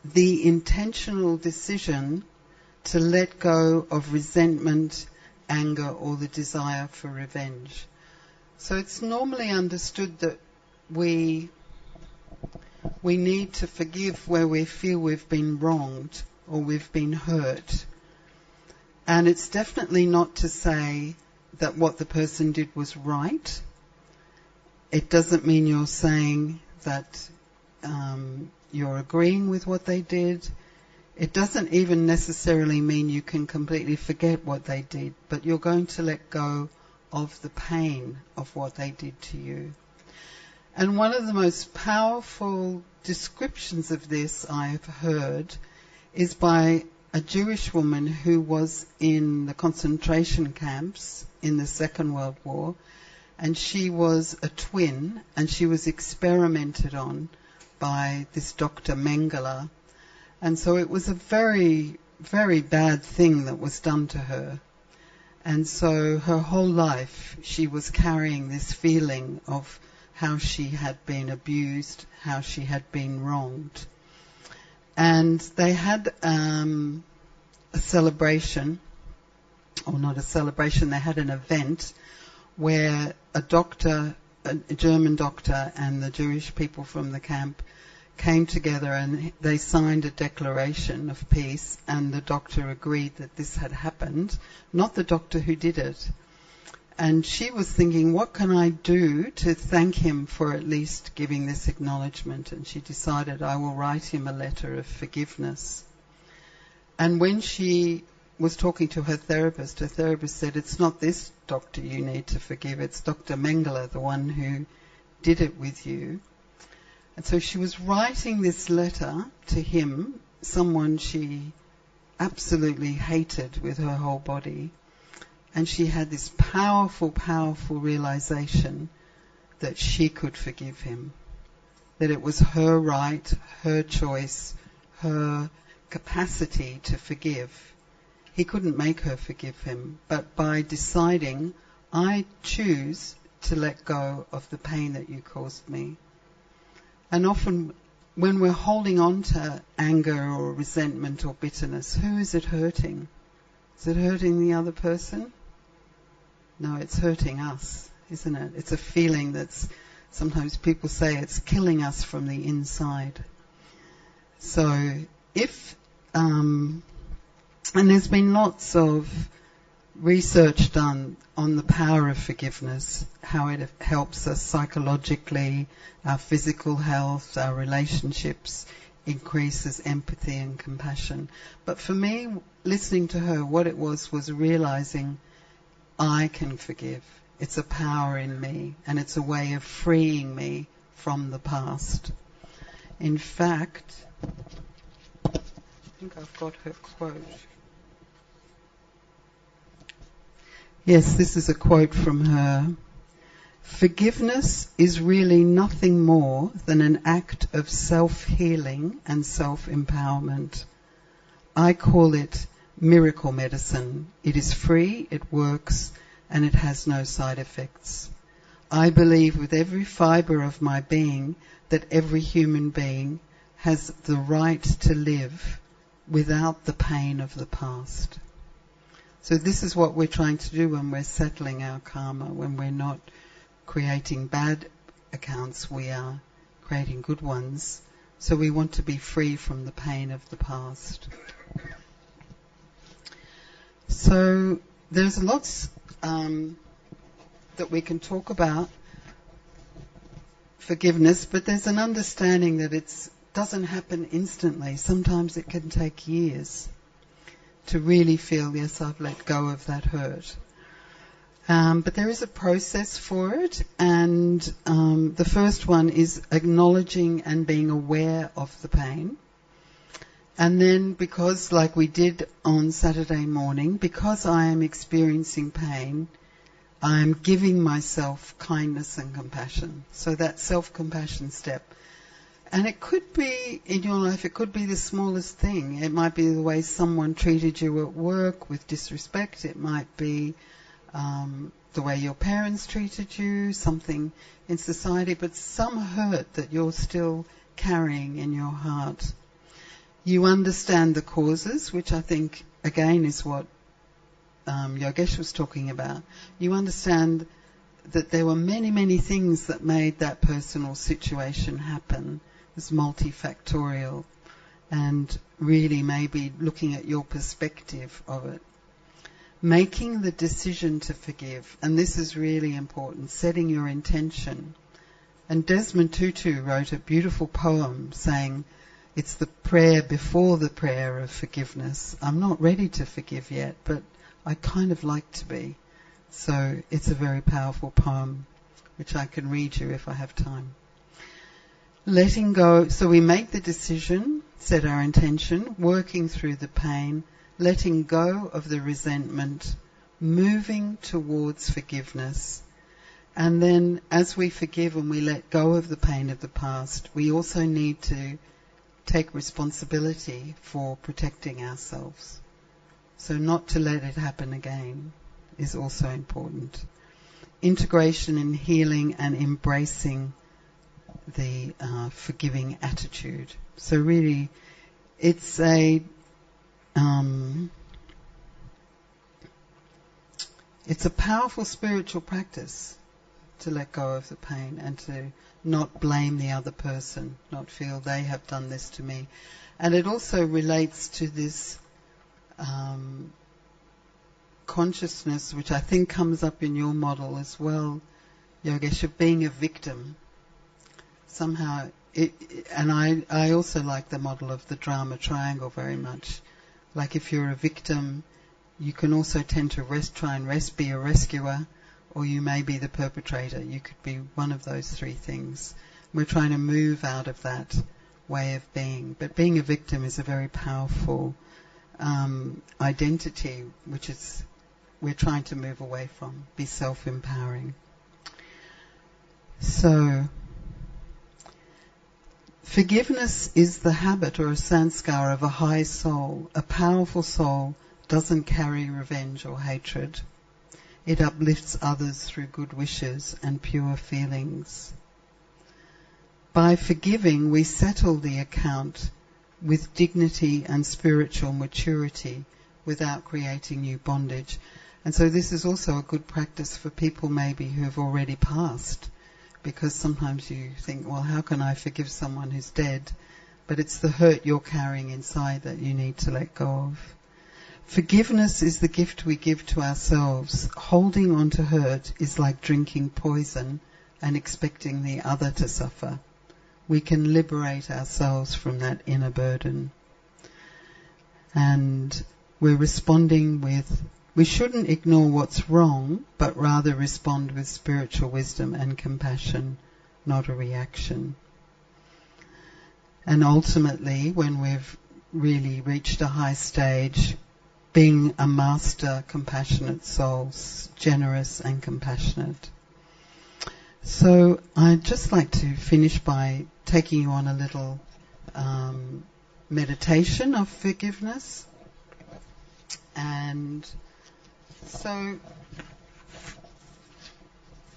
Speaker 2: the intentional decision to let go of resentment, anger, or the desire for revenge. So it's normally understood that we need to forgive where we feel we've been wronged or we've been hurt. And it's definitely not to say that what the person did was right. It doesn't mean you're saying that you're agreeing with what they did. It doesn't even necessarily mean you can completely forget what they did, but you're going to let go of the pain of what they did to you. And one of the most powerful descriptions of this I've heard is by a Jewish woman who was in the concentration camps in the Second World War, and she was a twin, and she was experimented on by this Dr. Mengele. And so it was a very, very bad thing that was done to her. And so her whole life she was carrying this feeling of how she had been abused, how she had been wronged. And they had a celebration, or not a celebration, they had an event where a doctor, a German doctor, and the Jewish people from the camp came together and they signed a declaration of peace, and the doctor agreed that this had happened, not the doctor who did it. And she was thinking, what can I do to thank him for at least giving this acknowledgement? And she decided, I will write him a letter of forgiveness. And when she was talking to her therapist said, it's not this doctor you need to forgive, it's Dr. Mengele, the one who did it with you. And so she was writing this letter to him, someone she absolutely hated with her whole body. And she had this powerful, powerful realization that she could forgive him. That it was her right, her choice, her capacity to forgive. He couldn't make her forgive him, but by deciding, I choose to let go of the pain that you caused me. And often when we're holding on to anger or resentment or bitterness, who is it hurting? Is it hurting the other person? No, it's hurting us, isn't it? It's a feeling that's, sometimes people say it's killing us from the inside. So if, and there's been lots of research done on the power of forgiveness, how it helps us psychologically, our physical health, our relationships, increases empathy and compassion. But for me, listening to her, what it was realizing I can forgive. It's a power in me, and it's a way of freeing me from the past. In fact, I think I've got her quote. Yes, this is a quote from her. Forgiveness is really nothing more than an act of self-healing and self-empowerment. I call it miracle medicine. It is free, it works, and it has no side effects. I believe with every fibre of my being that every human being has the right to live without the pain of the past. So this is what we're trying to do when we're settling our karma, when we're not creating bad accounts, we are creating good ones. So we want to be free from the pain of the past. So there's lots that we can talk about forgiveness, but there's an understanding that it doesn't happen instantly. Sometimes it can take years to really feel, yes, I've let go of that hurt. But there is a process for it, and the first one is acknowledging and being aware of the pain. And then, because, like we did on Saturday morning, because I am experiencing pain, I'm giving myself kindness and compassion. So that self-compassion step. And it could be, in your life, it could be the smallest thing. It might be the way someone treated you at work with disrespect. It might be the way your parents treated you, something in society, but some hurt that you're still carrying in your heart. You understand the causes, which I think, again, is what Yogesh was talking about. You understand that there were many, many things that made that personal situation happen. It's multifactorial, and really maybe looking at your perspective of it. Making the decision to forgive, and this is really important, setting your intention. And Desmond Tutu wrote a beautiful poem saying, it's the prayer before the prayer of forgiveness. I'm not ready to forgive yet, but I kind of like to be. So it's a very powerful poem, which I can read you if I have time. Letting go, so we make the decision, set our intention, working through the pain, letting go of the resentment, moving towards forgiveness. And then as we forgive and we let go of the pain of the past, we also need to take responsibility for protecting ourselves. So not to let it happen again is also important. Integration in healing and embracing the forgiving attitude. So really, it's a powerful spiritual practice to let go of the pain and to not blame the other person, not feel they have done this to me. And it also relates to this consciousness, which I think comes up in your model as well, Yogesh, of being a victim. Somehow, and I also like the model of the drama triangle very much. Like if you're a victim, you can also tend to try and be a rescuer, or you may be the perpetrator. You could be one of those three things. We're trying to move out of that way of being. But being a victim is a very powerful identity, which is we're trying to move away from, be self-empowering. So, forgiveness is the habit or a sanskar of a high soul. A powerful soul doesn't carry revenge or hatred. It uplifts others through good wishes and pure feelings. By forgiving, we settle the account with dignity and spiritual maturity without creating new bondage. And so this is also a good practice for people maybe who have already passed, because sometimes you think, well, how can I forgive someone who's dead? But it's the hurt you're carrying inside that you need to let go of. Forgiveness is the gift we give to ourselves. Holding on to hurt is like drinking poison and expecting the other to suffer. We can liberate ourselves from that inner burden. And we're responding with, we shouldn't ignore what's wrong, but rather respond with spiritual wisdom and compassion, not a reaction. And ultimately, when we've really reached a high stage, being a master, compassionate soul, generous and compassionate. So I'd just like to finish by taking you on a little meditation of forgiveness. And so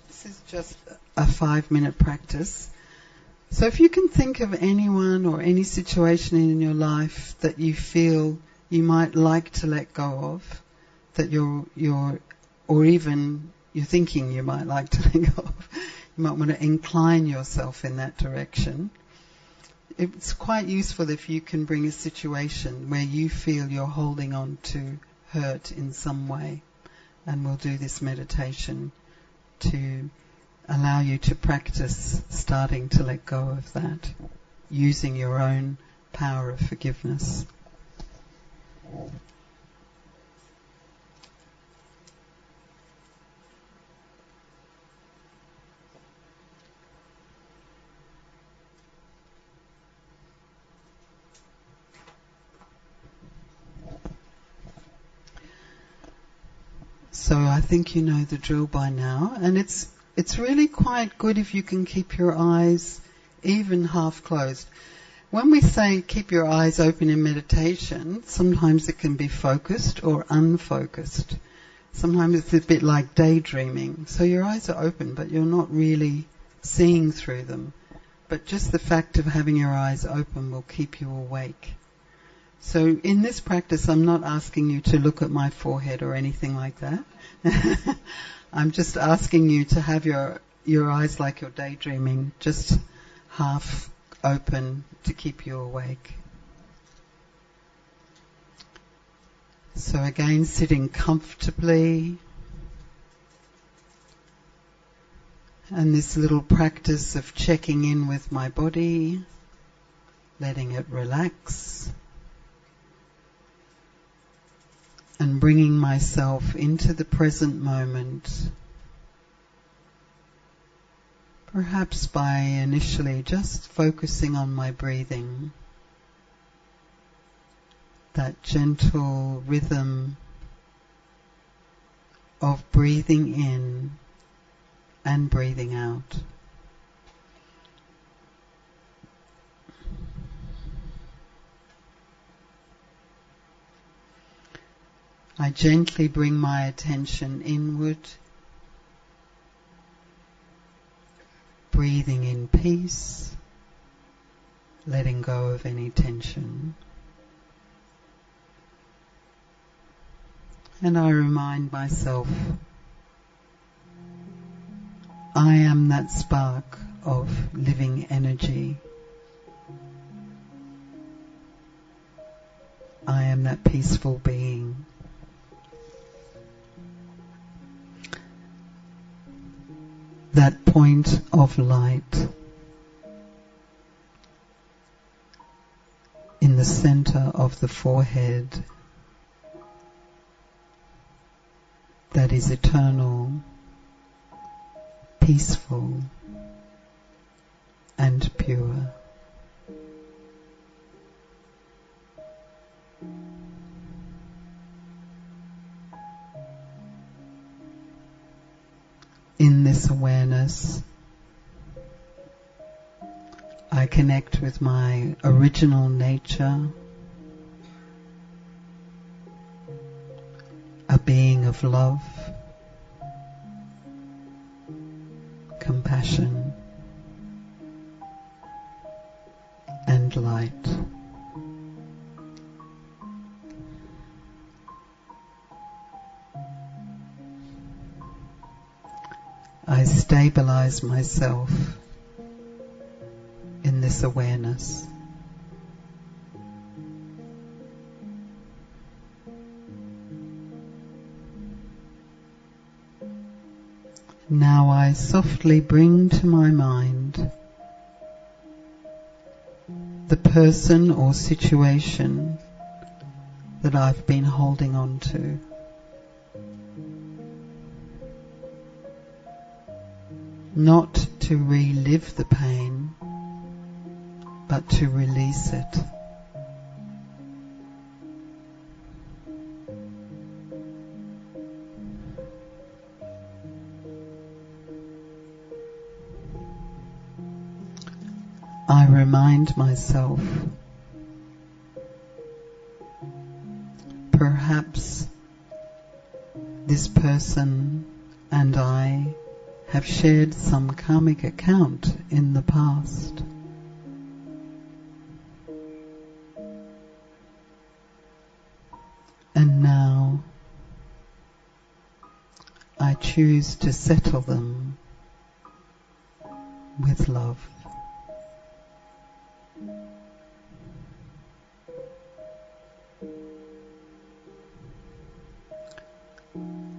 Speaker 2: this is just a 5-minute practice. So if you can think of anyone or any situation in your life that you feel you might like to let go of, that you're or even you're thinking you might like to let go of, you might want to incline yourself in that direction. It's quite useful if you can bring a situation where you feel you're holding on to hurt in some way. And we'll do this meditation to allow you to practice starting to let go of that, using your own power of forgiveness. So I think you know the drill by now, and it's really quite good if you can keep your eyes even half closed. When we say keep your eyes open in meditation, sometimes it can be focused or unfocused. Sometimes it's a bit like daydreaming. So your eyes are open, but you're not really seeing through them. But just the fact of having your eyes open will keep you awake. So in this practice, I'm not asking you to look at my forehead or anything like that. I'm just asking you to have your eyes like you're daydreaming, just half open to keep you awake. So again, sitting comfortably. And this little practice of checking in with my body, letting it relax, and bringing myself into the present moment, perhaps by initially just focusing on my breathing, that gentle rhythm of breathing in and breathing out. I gently bring my attention inward, breathing in peace, letting go of any tension. And I remind myself, I am that spark of living energy. I am that peaceful being. That point of light in the center of the forehead that is eternal, peaceful, and pure. In this awareness, I connect with my original nature, a being of love, compassion, and light. I stabilize myself in this awareness. Now I softly bring to my mind the person or situation that I've been holding on to. Not to relive the pain, but to release it. I remind myself, perhaps this person and I have shared some karmic account in the past. And now I choose to settle them with love.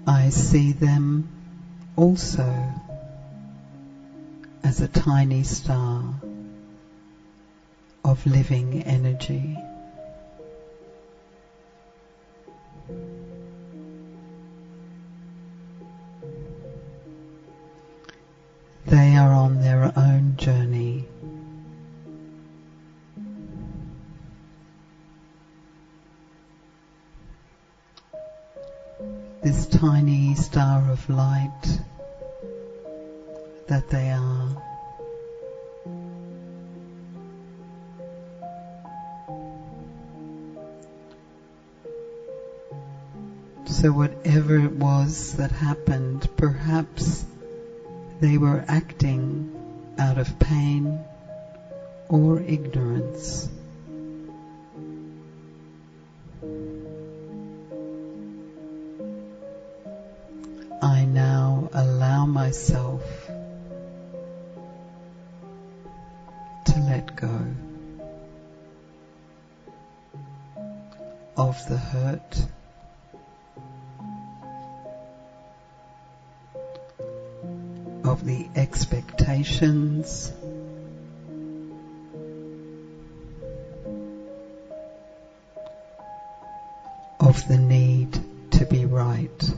Speaker 2: I see them also as a tiny star of living energy. They are on their own journey. this tiny star of light that they are. So whatever it was that happened, perhaps they were acting out of pain or ignorance. I now allow myself to let go of the hurt, of the expectations, of the need to be right.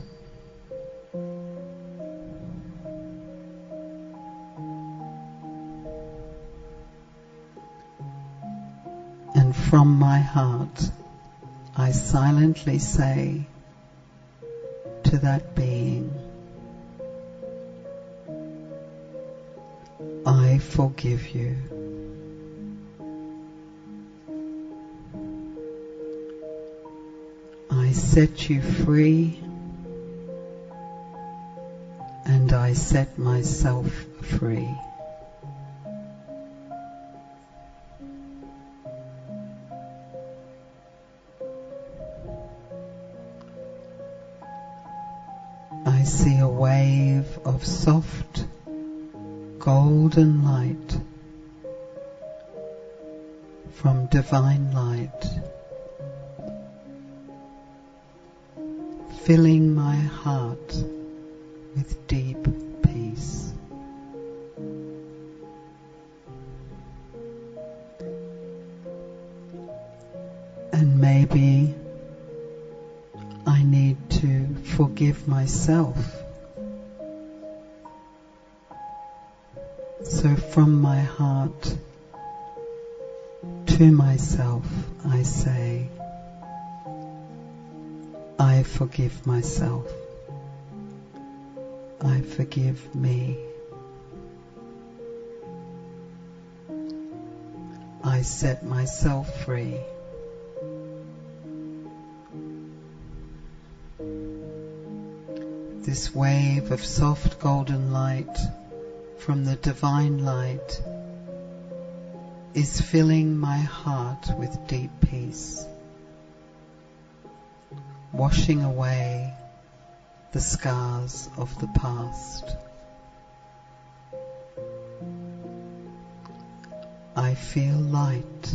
Speaker 2: And from my heart, I silently say to that being, I forgive you. I set you free, and I set myself free. I see a wave of soft golden light from divine light filling my heart with deep peace. And maybe I need to forgive myself. So from my heart to myself I say, I forgive myself. I forgive me. I set myself free. This wave of soft golden light from the divine light is filling my heart with deep peace, washing away the scars of the past. I feel light.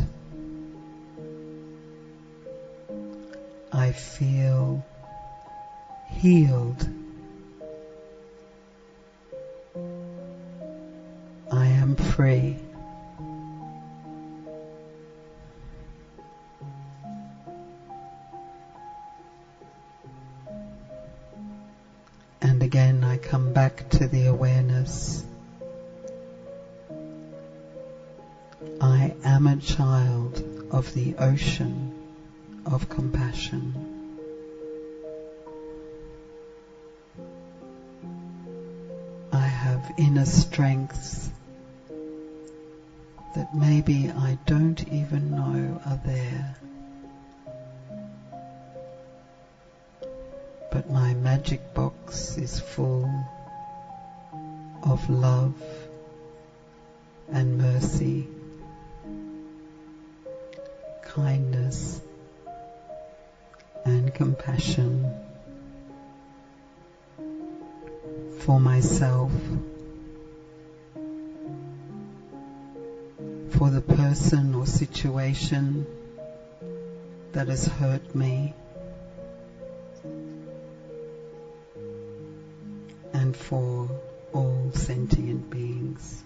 Speaker 2: I feel healed. I am free. And again I come back to the awareness. I am a child of the ocean of compassion. I have inner strengths that maybe I don't even know are there. But my magic box is full of love and mercy, kindness and compassion for myself, for the person or situation that has hurt me, and for all sentient beings.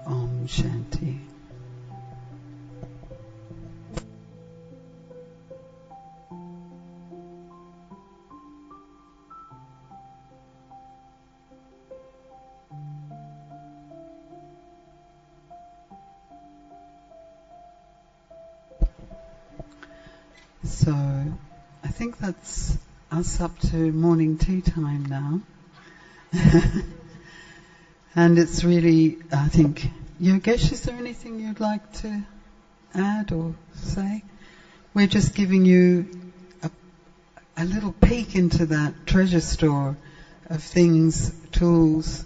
Speaker 2: Om Shanti. So I think that's us up to morning tea time now. And it's really, I think, Yogesh, is there anything you'd like to add or say? We're just giving you a little peek into that treasure store of things, tools,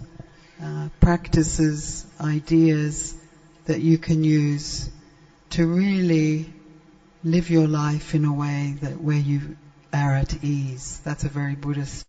Speaker 2: practices, ideas that you can use to really live your life in a way that where you are at ease. That's a very Buddhist